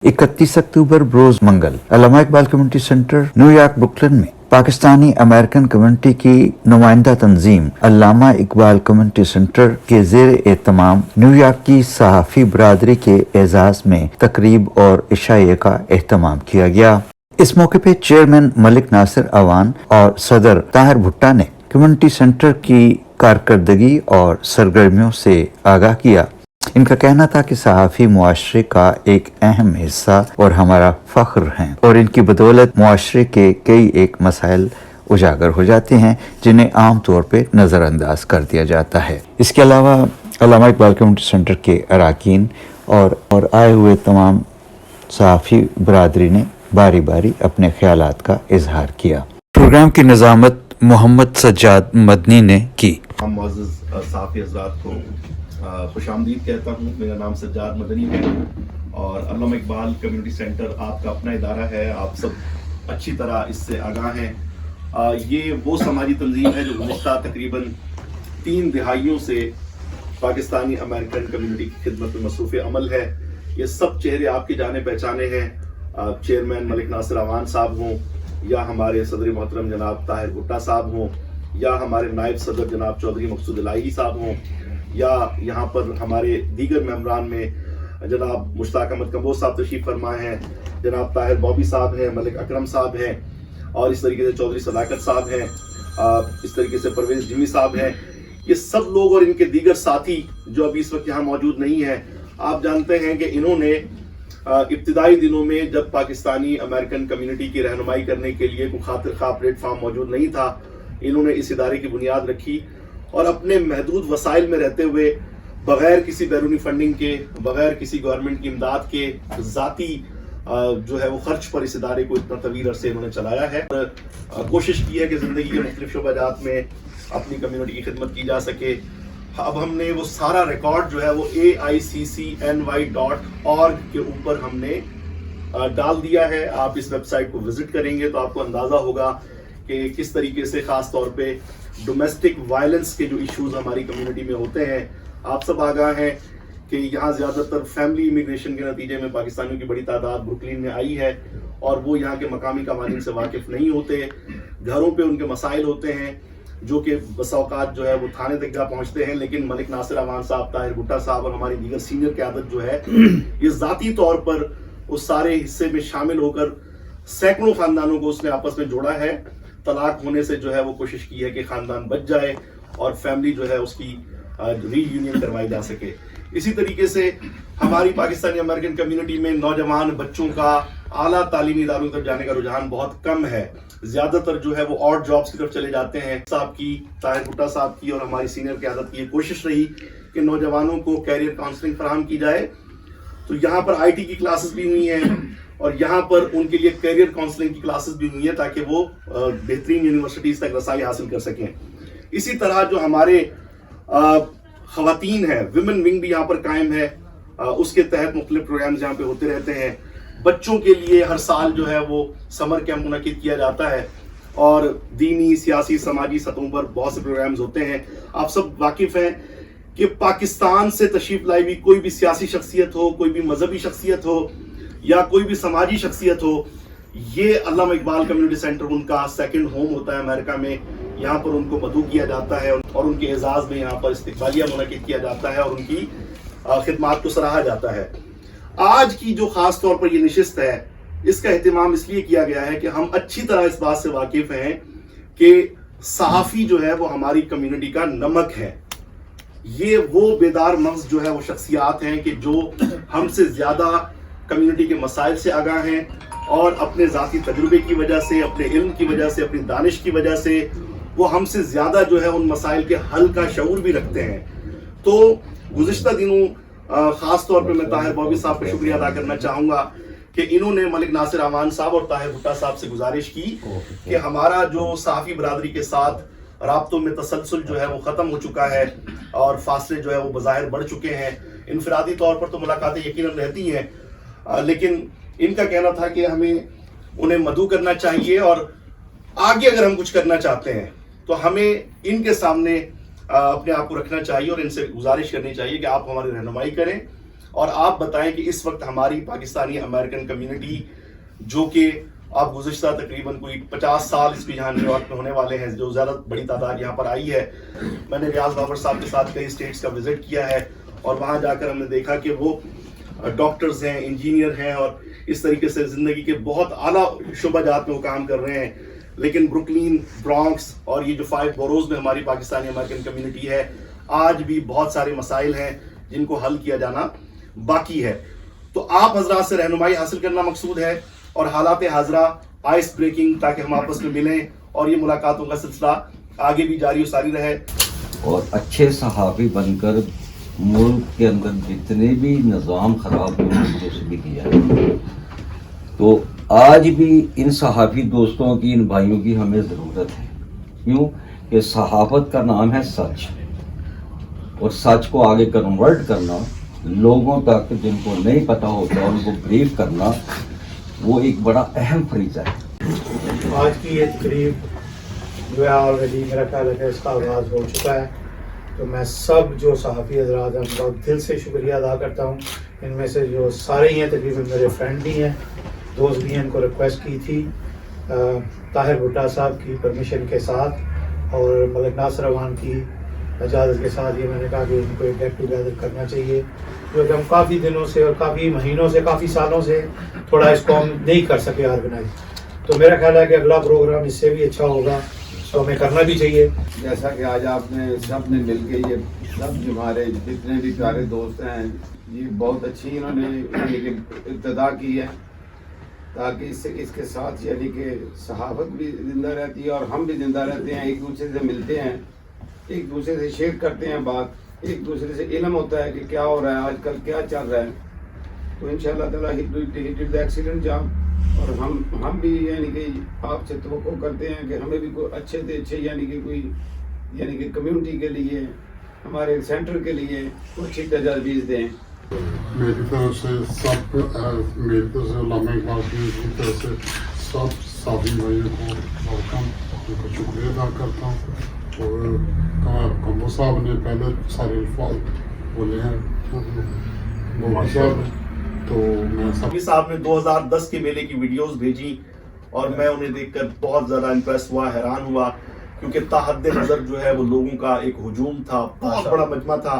31 October बरोज मंगल Allama Iqbal community centre New York Brooklyn में पाकिस्तानी अमेरिकन कम्युनिटी की नुमाइंदा तंजीम अल्लामा इकबाल कम्युनिटी सेंटर के ज़ेर एहतमाम न्यूयॉर्क की सहाफ़ी बरादरी के एजाज़ में तकरीब और इशाए का एहतमाम किया गया। इस मौके पे चेयरमैन मलिक नासिर अवान और सदर ताहिर भुट्टा ने कम्युनिटी सेंटर की कारकर्दगी और सरगर्मियों से आगाह किया। इनका कहना था कि सहाफ़ी मुआशरे का एक अहम हिस्सा और हमारा फ़ख्र हैं और इनकी बदौलत मुआशरे के कई एक मसाइल उजागर हो जाते हैं जिन्हें आम तौर पे नज़रअंदाज कर दिया जाता है। इसके अलावा अल्लामा इकबाल कम्युनिटी सेंटर के अरकान और आए हुए तमाम सहाफ़ी बरादरी ने बारी बारी अपने ख्यालात का इजहार किया। प्रोग्राम की निज़ामत मोहम्मद सज्जाद मदनी ने की। मुअज़्ज़ज़ सहाफ़ी हज़रात को खुशामदीद कहता हूँ। मेरा नाम सज्जाद मदनी है और अल्लामा इकबाल कम्युनिटी सेंटर आपका अपना इदारा है। आप सब अच्छी तरह इससे आगाह हैं। ये वो समाजी तंजीम है जो गुज़िश्ता तकरीबन 3 दिहाइयों से पाकिस्तानी अमेरिकन कम्युनिटी की खिदमत में मसरूफ़ अमल है। ये सब चेहरे आपके जाने पहचाने हैं। चेयरमैन मलिक नासिर अवान साहब हों या हमारे सदर मोहतरम जनाब ताहिर भुट्टा साहब हों या हमारे नायब सदर जनाब चौधरी मकसूद इलाही साहब हों या यहाँ पर हमारे दीगर मेंबरान में जनाब मुश्ताक अहमद कम्बोज साहब तशरीफ़ फरमा हैं, जनाब ताहिर बॉबी साहब हैं, मलिक अकरम साहब हैं और इस तरीके से चौधरी सदाकत साहब हैं, इस तरीके से परवेज़ जिमी साहब हैं। ये सब लोग और इनके दीगर साथी जो अभी इस वक्त यहाँ मौजूद नहीं हैं। आप जानते हैं कि इन्होंने इब्तिदाई दिनों में जब पाकिस्तानी अमेरिकन कम्युनिटी की रहनुमाई करने के लिए कोई खातिर खा प्लेटफार्म मौजूद नहीं था, इन्होंने इस इदारे की बुनियाद रखी और अपने महदूद वसाइल में रहते हुए बग़ैर किसी बैरूनी फंडिंग के, बग़ैर किसी गवर्नमेंट की इमदाद के, ज़ाती जो है वो ख़र्च पर इस इदारे को इतना तवील अरसे इन्होंने चलाया है। कोशिश की है कि ज़िंदगी के मुख्तलिफ़ शोबाजात में अपनी कम्युनिटी की खिदमत की जा सके। अब हमने वो सारा रिकॉर्ड जो है वो AICCNY.org के ऊपर हमने डाल दिया है। आप इस वेबसाइट को विज़िट करेंगे तो आपको अंदाज़ा होगा कि किस तरीके से ख़ास तौर पे डोमेस्टिक वायलेंस के जो इश्यूज हमारी कम्युनिटी में होते हैं। आप सब आगाह हैं कि यहाँ ज़्यादातर फैमिली इमिग्रेशन के नतीजे में पाकिस्तानियों की बड़ी तादाद ब्रुकलिन में आई है और वो यहाँ के मकामी कवानीन से वाकिफ़ नहीं होते। घरों पे उनके मसाइल होते हैं जो कि बसा औकात जो है वो थाने तक जा पहुँचते हैं, लेकिन मलिक नासिर अवान साहब, ताहिर भुट्टा साहब और हमारी दीगर सीनियर क़यादत जो है ये ज़ाती तौर पर उस सारे हिस्से में शामिल होकर सैकड़ों ख़ानदानों को उसने आपस में जोड़ा है। तलाक होने से जो है वो कोशिश की है कि ख़ानदान बच जाए और फैमिली जो है उसकी रीयूनियन करवाई जा सके। इसी तरीके से हमारी पाकिस्तानी अमेरिकन कम्युनिटी में नौजवान बच्चों का आला तालीमी इदारों की तरफ जाने का रुझान बहुत कम है। ज़्यादातर जो है वो ऑड जॉब्स की तरफ चले जाते हैं। साहब की, ताहिर भुट्टा साहब की और हमारी सीनियर क़यादत की कोशिश रही कि नौजवानों को कैरियर काउंसलिंग फराहम की जाए। तो यहाँ पर IT की क्लासेस भी हुई हैं और यहाँ पर उनके लिए कैरियर काउंसलिंग की क्लासेस भी हुई हैं ताकि वो बेहतरीन यूनिवर्सिटीज़ तक रसाई हासिल कर सकें। इसी तरह जो हमारे ख़वातीन हैं, विमेन विंग भी यहाँ पर कायम है। उसके तहत मुख्तलिफ प्रोग्राम्स यहाँ पे होते रहते हैं। बच्चों के लिए हर साल जो है वो समर कैंप मुनक़िद किया जाता है और दीनी, सियासी, समाजी सतहों पर बहुत से प्रोग्राम्स होते हैं। आप सब वाकिफ़ हैं कि पाकिस्तान से तशरीफ़ लाई हुई कोई भी सियासी शख्सियत हो, कोई भी मजहबी शख्सियत हो या कोई भी समाजी शख्सियत हो, ये अल्लामा इकबाल कम्युनिटी सेंटर उनका सेकंड होम होता है अमेरिका में। यहाँ पर उनको मदऊ किया जाता है और उनके एजाज़ में यहाँ पर इस्तिक़बालिया मुनक़िद किया जाता है और उनकी खिदमात को सराहा जाता है। आज की जो ख़ास तौर पर ये नशिस्त है, इसका एहतमाम इसलिए किया गया है कि हम अच्छी तरह इस बात से वाकिफ़ हैं कि सहाफ़ी जो है वो हमारी कम्युनिटी का नमक है। ये वो बेदार मग़ज़ जो है वो शख्सियात हैं कि जो हमसे ज़्यादा कम्युनिटी के मसाइल से आगाह हैं और अपने ज़ाती तजुर्बे की वजह से, अपने इल्म की वजह से, अपनी दानिश की वजह से वो हमसे ज़्यादा जो है उन मसाइल के हल का शऊर भी रखते हैं। तो गुज़िश्ता दिनों ख़ास तौर पर मैं ताहिर बॉबी साहब का शुक्रिया अदा करना चाहूँगा कि इन्होंने मलिक नासिर अवान साहब और ताहिर भुट्टा साहब से गुजारिश की कि हमारा जो सहाफ़ी बरादरी के साथ राब्तों में तसलसल जो है वो ख़त्म हो चुका है और फासले जो है वो बज़ाहिर बढ़ चुके हैं। इनफरादी तौर पर तो मुलाकातें यकीनन रहती हैं, लेकिन इनका कहना था कि हमें उन्हें मदऊ करना चाहिए और आगे अगर हम कुछ करना चाहते हैं तो हमें इनके सामने अपने आप को रखना चाहिए और इनसे गुजारिश करनी चाहिए कि आप हमारी रहनुमाई करें। اور آپ بتائیں کہ اس وقت ہماری پاکستانی امریکن کمیونٹی جو کہ آپ گزشتہ تقریباً کوئی 50 سال اس کو یہاں نیو یارک میں ہونے والے ہیں، جو زیادہ بڑی تعداد یہاں پر آئی ہے. میں نے ریاض بابر صاحب کے ساتھ کئی اسٹیٹس کا وزٹ کیا ہے اور وہاں جا کر ہم نے دیکھا کہ وہ ڈاکٹرز ہیں، انجینئر ہیں اور اس طریقے سے زندگی کے بہت اعلیٰ شعبہ جات میں وہ کام کر رہے ہیں. لیکن بروکلین، برانکس اور یہ جو 5 بوروز میں ہماری پاکستانی امریکن کمیونٹی ہے، آج بھی بہت سارے مسائل ہیں جن کو حل کیا جانا باقی ہے. تو آپ حضرات سے رہنمائی حاصل کرنا مقصود ہے اور حالات حاضرہ آئس بریکنگ، تاکہ ہم آپس میں ملیں اور یہ ملاقاتوں کا سلسلہ آگے بھی جاری و ساری رہے. اور اچھے صحافی بن کر ملک کے اندر جتنے بھی نظام خراب ہوئے ہیں اسے بھی کیا ہے. تو آج بھی ان صحافی دوستوں کی، ان بھائیوں کی ہمیں ضرورت ہے. کیوں کہ صحافت کا نام ہے سچ، اور سچ کو آگے کنورٹ کرنا، لوگوں تک جن کو نہیں پتہ ہوتا ان کو بریف کرنا، وہ ایک بڑا اہم فریضہ ہے. آج کی یہ تقریب جو ہے آلریڈی میرا خیال ہے کہ اس کا آغاز ہو چکا ہے. تو میں سب جو صحافی حضرات ہیں ان کا دل سے شکریہ ادا کرتا ہوں. ان میں سے جو سارے ہی ہیں تقریباً میرے فرینڈ بھی ہیں، دوست بھی ہیں. ان کو ریکویسٹ کی تھی طاہر بھٹا صاحب کی پرمیشن کے ساتھ اور ملک ناصر اوان کی اجازت کے ساتھ، یہ میں نے کہا کہ ان کو ایک گیٹ ٹوگیدر کرنا چاہیے، جو کہ ہم کافی دنوں سے اور کافی مہینوں سے، کافی سالوں سے تھوڑا اس کو ہم نہیں کر سکے آرگنائز. تو میرا خیال ہے کہ اگلا پروگرام اس سے بھی اچھا ہوگا، تو ہمیں کرنا بھی چاہیے. جیسا کہ آج آپ نے سب نے مل کے یہ سب جو ہمارے جتنے بھی پیارے دوست ہیں، یہ بہت اچھی انہوں نے ابتدا کی ہے، تاکہ اس کے ساتھ یعنی کہ صحافت بھی زندہ رہتی ہے اور ہم بھی زندہ رہتے ہیں. ایک دوسرے سے ملتے ہیں، ایک دوسرے سے شیئر کرتے ہیں بات، ایک دوسرے سے علم ہوتا ہے کہ کیا ہو رہا ہے آج کل، کیا چل رہا ہے. تو انشاءاللہ تعالیٰ ہی ڈڈ دا ایکسیلنٹ جاب. اور ہم بھی یعنی کہ آپ سے توقع کرتے ہیں کہ ہمیں بھی کوئی اچھے سے اچھے یعنی کہ کوئی یعنی کہ کمیونٹی کے لیے، ہمارے سینٹر کے لیے کوئی اچھی تجاویز دیں. میری طرف سے سب میری طرف سے علامہ اقبال کی طرف سے سب صحافی بھائیوں کو ویلکم، ان کا شکریہ ادا کرتا ہوں. اور کمبو صاحب نے پہلے سارے الفاظ بولے ہیں بوبی صاحب نے، تو میں سبھی صاحب نے 2010 کے میلے کی ویڈیوز بھیجی اور میں انہیں دیکھ کر بہت زیادہ امپریس ہوا، حیران ہوا، کیونکہ تحد نظر جو ہے وہ لوگوں کا ایک ہجوم تھا، بہت بڑا مجمع تھا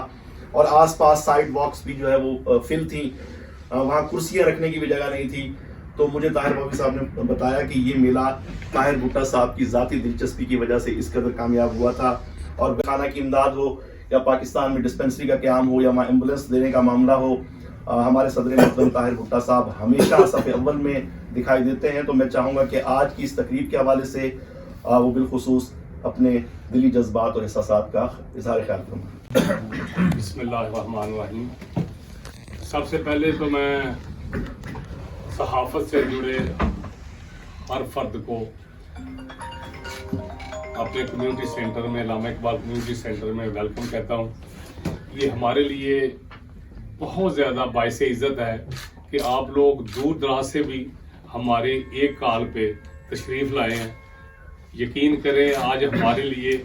اور آس پاس سائڈ واکس بھی جو ہے وہ فل تھیں، وہاں کرسیاں رکھنے کی بھی جگہ نہیں تھی. تو مجھے طاہر بابی صاحب نے بتایا کہ یہ میلہ طاہر بھٹا صاحب کی ذاتی دلچسپی کی وجہ سے اس قدر کامیاب ہوا تھا. اور خانہ کی امداد ہو یا پاکستان میں ڈسپنسری کا قیام ہو یا ایمبولینس دینے کا معاملہ ہو، ہمارے صدر محترم طاہر بھٹا صاحب ہمیشہ صف اول میں دکھائی دیتے ہیں. تو میں چاہوں گا کہ آج کی اس تقریب کے حوالے سے وہ بالخصوص اپنے دلی جذبات اور احساسات کا اظہار خیال کروں. بسم اللہ الرحمن الرحیم. سب سے پہلے تو میں صحافت سے جڑے ہر فرد کو اپنے کمیونٹی سینٹر میں، علامہ اقبال کمیونٹی سینٹر میں ویلکم کہتا ہوں. یہ ہمارے لیے بہت زیادہ باعث عزت ہے کہ آپ لوگ دور دراز سے بھی ہمارے ایک کال پہ تشریف لائے ہیں. یقین کریں آج ہمارے لیے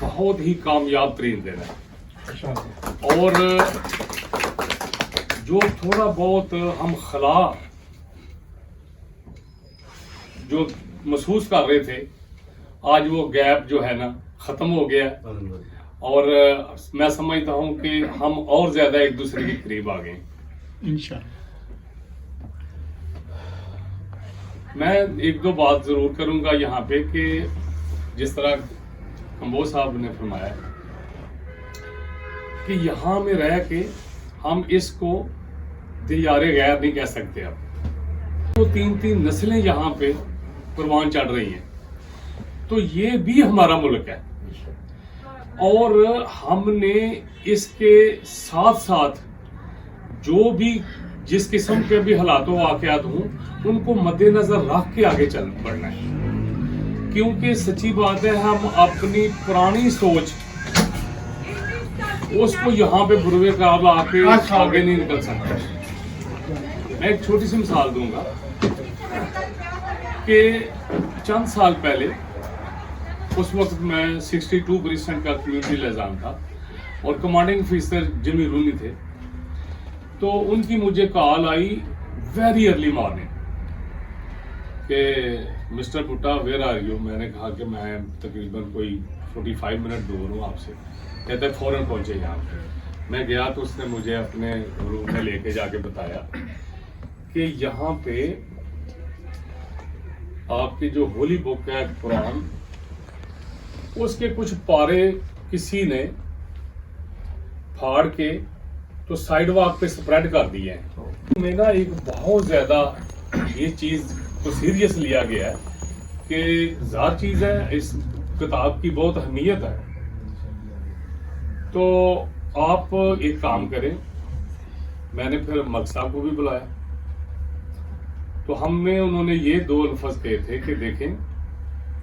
بہت ہی کامیاب ترین دن ہے، اور جو تھوڑا بہت ہم خلا جو محسوس کر رہے تھے، آج وہ گیپ جو ہے نا ختم ہو گیا، اور میں سمجھتا ہوں کہ ہم اور زیادہ ایک دوسرے کے قریب آ گئے انشاءاللہ. میں ایک دو بات ضرور کروں گا یہاں پہ کہ جس طرح کمبو صاحب نے فرمایا کہ یہاں میں رہ کے ہم اس کو دیار غیر نہیں کہہ سکتے. اب وہ 3 نسلیں یہاں پہ قربان چڑھ رہی ہیں، تو یہ بھی ہمارا ملک ہے، اور ہم نے اس کے ساتھ ساتھ جو بھی جس قسم کے بھی حالات و واقعات ہوں ان کو مد نظر رکھ کے آگے چل پڑنا ہے. کیونکہ سچی بات ہے ہم اپنی پرانی سوچ اس کو یہاں پہ بروے قرار لا کے آگے نہیں نکل سکتے. میں ایک چھوٹی سی مثال دوں گا کہ چند سال پہلے، اس وقت میں 62% کا کمیونٹی لیزان تھا اور کمانڈنگ افیسر جمی رونی تھے. تو ان کی مجھے کال آئی ویری ارلی مارننگ کہ mister Bhatta where are you. میں نے کہا کہ میں تقریباً کوئی 45 منٹ دور ہوں آپ سے. کہتا ہے فوراً پہنچے یہاں پہ. میں گیا تو اس نے مجھے اپنے روم میں لے کے جا کے بتایا کہ یہاں پہ آپ کی جو ہولی بک ہے قرآن، اس کے کچھ پارے کسی نے پھاڑ کے تو سائیڈ واک پہ سپریڈ کر دیے ہیں. میں نا ایک بہت زیادہ یہ چیز کو سیریس لیا گیا ہے کہ ذات چیز ہے، اس کتاب کی بہت اہمیت ہے. تو آپ ایک کام کریں. میں نے پھر ملک صاحب کو بھی بلایا تو انہوں نے یہ 2 الفاظ کہے تھے کہ دیکھیں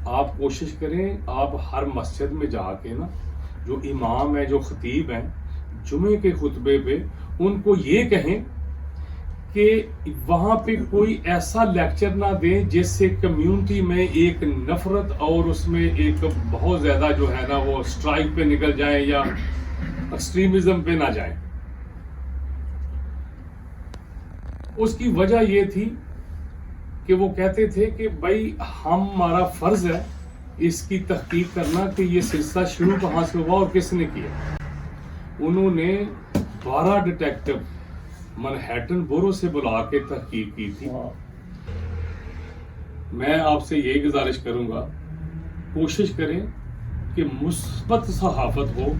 آپ کوشش کریں، آپ ہر مسجد میں جا کے نا جو امام ہے، جو خطیب ہیں جمعے کے خطبے پہ، ان کو یہ کہیں کہ وہاں پہ کوئی ایسا لیکچر نہ دیں جس سے کمیونٹی میں ایک نفرت اور اس میں ایک بہت زیادہ جو ہے نا وہ سٹرائک پہ نکل جائیں یا ایکسٹریمزم پہ نہ جائیں. اس کی وجہ یہ تھی کہ وہ کہتے تھے کہ بھائی ہمارا فرض ہے اس کی تحقیق کرنا کہ یہ سلسلہ شروع کہاں سے ہوا اور کس نے کیا. انہوں نے 12 ڈیٹیکٹو منہیٹن بورو سے بلا کے تحقیق کی تھی. میں آپ سے یہی گزارش کروں گا، کوشش کریں کہ مثبت صحافت ہو،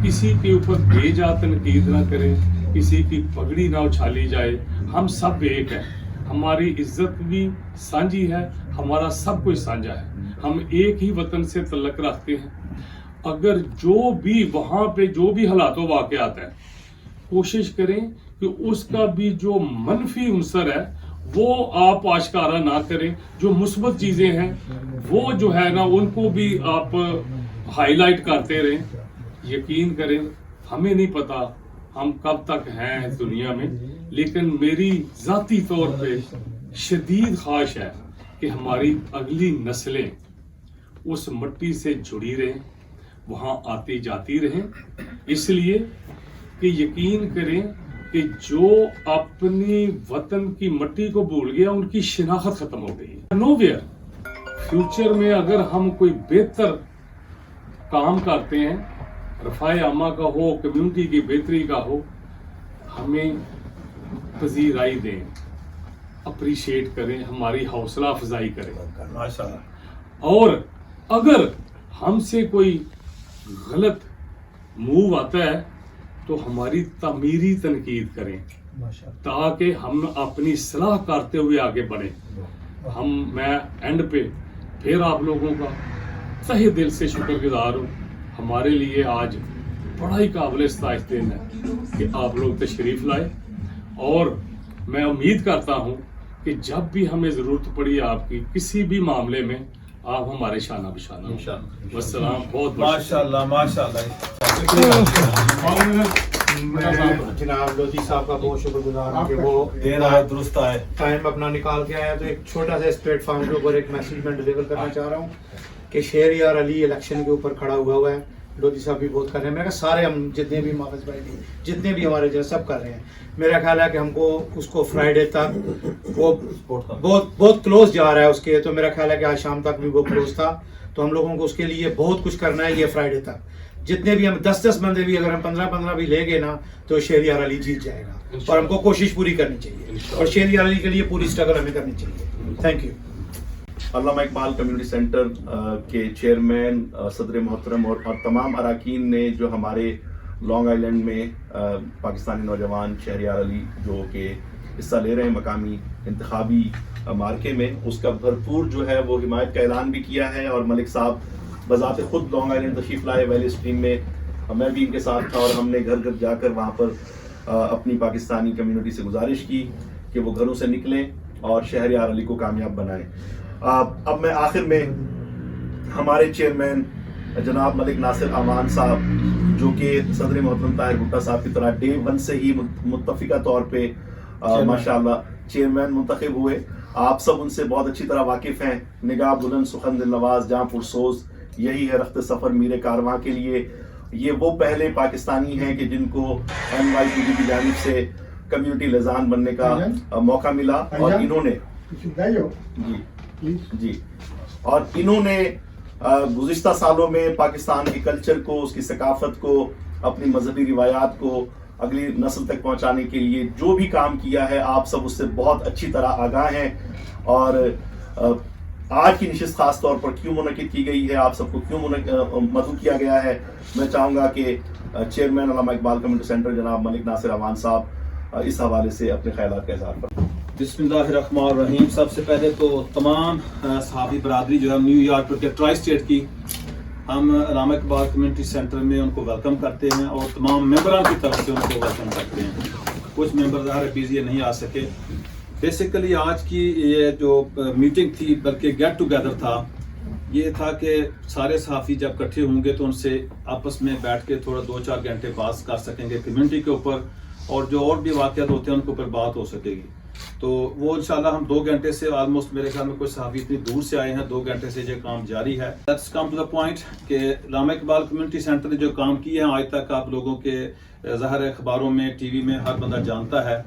کسی کے اوپر بے جا تنقید نہ کریں، کسی کی پگڑی نہ اچھالی جائے. ہم سب ایک ہیں، ہماری عزت بھی سانجھی ہے، ہمارا سب کچھ سانجھا ہے، ہم ایک ہی وطن سے تعلق رکھتے ہیں. اگر جو بھی وہاں پہ جو بھی حالات و واقعات ہیں، کوشش کریں کہ اس کا بھی جو منفی عنصر ہے وہ آپ آشکارا نہ کریں. جو مثبت چیزیں ہیں وہ جو ہے نا ان کو بھی آپ ہائی لائٹ کرتے رہیں. یقین کریں ہمیں نہیں پتا ہم کب تک ہیں اس دنیا میں، لیکن میری ذاتی طور پہ شدید خواہش ہے کہ ہماری اگلی نسلیں اس مٹی سے جڑی رہیں، وہاں آتی جاتی رہیں. اس لیے کہ یقین کریں کہ جو اپنی وطن کی مٹی کو بھول گیا ان کی شناخت ختم ہو گئی. نو ویئر فیوچر میں اگر ہم کوئی بہتر کام کرتے ہیں، رفاع عامہ کا ہو، کمیونٹی کی بہتری کا ہو، ہمیں پذیرائی دیں، اپریشیٹ کریں، ہماری حوصلہ افزائی کریں. اور اگر ہم سے کوئی غلط موو آتا ہے تو ہماری تعمیری تنقید کریں تاکہ ہم اپنی اصلاح کرتے ہوئے آگے بڑھیں. میں اینڈ پہ پھر آپ لوگوں کا تہہ دل سے شکر گزار ہوں. ہمارے لیے آج بڑا ہی قابل ستائش دن ہے کہ آپ لوگ تشریف لائے، اور میں امید کرتا ہوں کہ جب بھی ہمیں ضرورت پڑی آپ کی کسی بھی معاملے میں، آپ ہمارے شانہ بشانہ ہوں. والسلام. بہت ماشاءاللہ ماشاءاللہ. جناب لودھی صاحب کا بہت شکر گزار ہوں کہ وہ دیر آئے درست آئے، ٹائم اپنا نکال کے آیا. تو ایک چھوٹا سا اس پلیٹ فارم کے اوپر ایک میسیج میں ڈلیور کرنا چاہ رہا ہوں کہ شہریار علی الیکشن کے اوپر کھڑا ہوا ہے. لودھی صاحب بھی بہت کر رہے ہیں، میں کہا سارے ہم جتنے بھی محافظ بھائی بھی جتنے بھی ہمارے جیسے سب کر رہے ہیں. میرا خیال ہے کہ ہم کو اس کو فرائیڈے تک وہ بہت کلوز جا رہا ہے اس کے. تو میرا خیال ہے کہ آج شام تک بھی وہ کلوز تھا. تو ہم لوگوں کو اس کے لیے بہت کچھ کرنا ہے. یہ فرائیڈے تک جتنے بھی ہم 10 بندے بھی اگر ہم 15 بھی لے گئے نا تو شہریار علی جیت جائے گا. اور ہم کو کوشش پوری کرنی چاہیے اور شہریار علی کے لیے پوری اسٹرگل ہمیں کرنی چاہیے. Thank you. Allama Iqbal community centre کے چیئرمین صدر محترم اور تمام اراکین نے جو ہمارے لانگ آئی لینڈ میں پاکستانی نوجوان شہریار علی جو کہ حصہ لے رہے ہیں مقامی انتخابی مارکے میں، اس کا بھرپور جو ہے وہ حمایت کا اعلان بھی کیا ہے. اور ملک صاحب بذات خود لانگ آئی لینڈ تشریف لائے ویلی اسٹریم میں. میں بھی ان کے ساتھ تھا اور ہم نے گھر گھر جا کر وہاں پر اپنی پاکستانی کمیونٹی سے گزارش کی کہ وہ گھروں سے نکلیں اور شہریار علی کو کامیاب بنائیں. اب میں آخر میں ہمارے چیئرمین جناب ملک ناصر امان صاحب جو کہ صدر محترم طاہر بھٹا صاحب کی طرح ڈے 1 سے ہی متفقہ طور پہ ماشاءاللہ چیئرمین منتخب ہوئے. آپ سب ان سے بہت اچھی طرح واقف ہیں. نگاہ بلند، سخن دل نواز، جاں پرسوز، یہی ہے رخت سفر میر کارواں کے لیے. یہ وہ پہلے پاکستانی ہیں کہ جن کو NYPD کی جانب سے कम्युनिटी लिजान बनने का मौका मिला और इन्होंने जी और इन्होंने गुज़िश्ता सालों में पाकिस्तान के कल्चर को, उसकी सकाफत को, अपनी मजहबी रिवायात को अगली नस्ल तक पहुंचाने के लिए जो भी काम किया है, आप सब उससे बहुत अच्छी तरह आगाह हैं। और आज की नशिस्त खास तौर पर क्यों मुनक़िद की गई है, आप सबको क्यों मदऊ किया गया है, मैं चाहूँगा कि चेयरमैन अल्लामा इकबाल कम्युनिटी सेंटर जनाब मलिक नासिर अवान साहब इस हवाले से अपने ख्यालात का इज़हार करें। बिस्मिल्लाहिर्रहमानिर्रहीम। सबसे पहले तो तमाम सहाफ़ी बरादरी जो है न्यूयॉर्क के ट्राई स्टेट की, हम अल्लामा इकबाल कम्युनिटी सेंटर में उनको वेलकम करते हैं और तमाम मेंबरान की तरफ से उनको वेलकम करते हैं। कुछ मेंबर ज़ाहिर बिजी नहीं आ सके। बेसिकली आज की ये जो मीटिंग थी, बल्कि गेट टुगेदर था, ये था कि सारे सहाफ़ी जब इकट्ठे होंगे तो उनसे आपस में बैठ के थोड़ा 2-4 घंटे बात कर सकेंगे कम्युनिटी के ऊपर, और जो और भी वाक़यात होते हैं उनके ऊपर बात हो सकेगी। तो वो इंशाल्लाह हम 2 घंटे से, ऑलमोस्ट मेरे ख्याल में कुछ सहाफ़ी इतनी दूर से आए हैं, 2 घंटे से ये काम जारी है। Let's come to the point कि अल्लामा इकबाल कम्युनिटी सेंटर ने जो काम किया है आज तक, आप लोगों के ज़ाहिर अखबारों में, टीवी में हर बंदा जानता है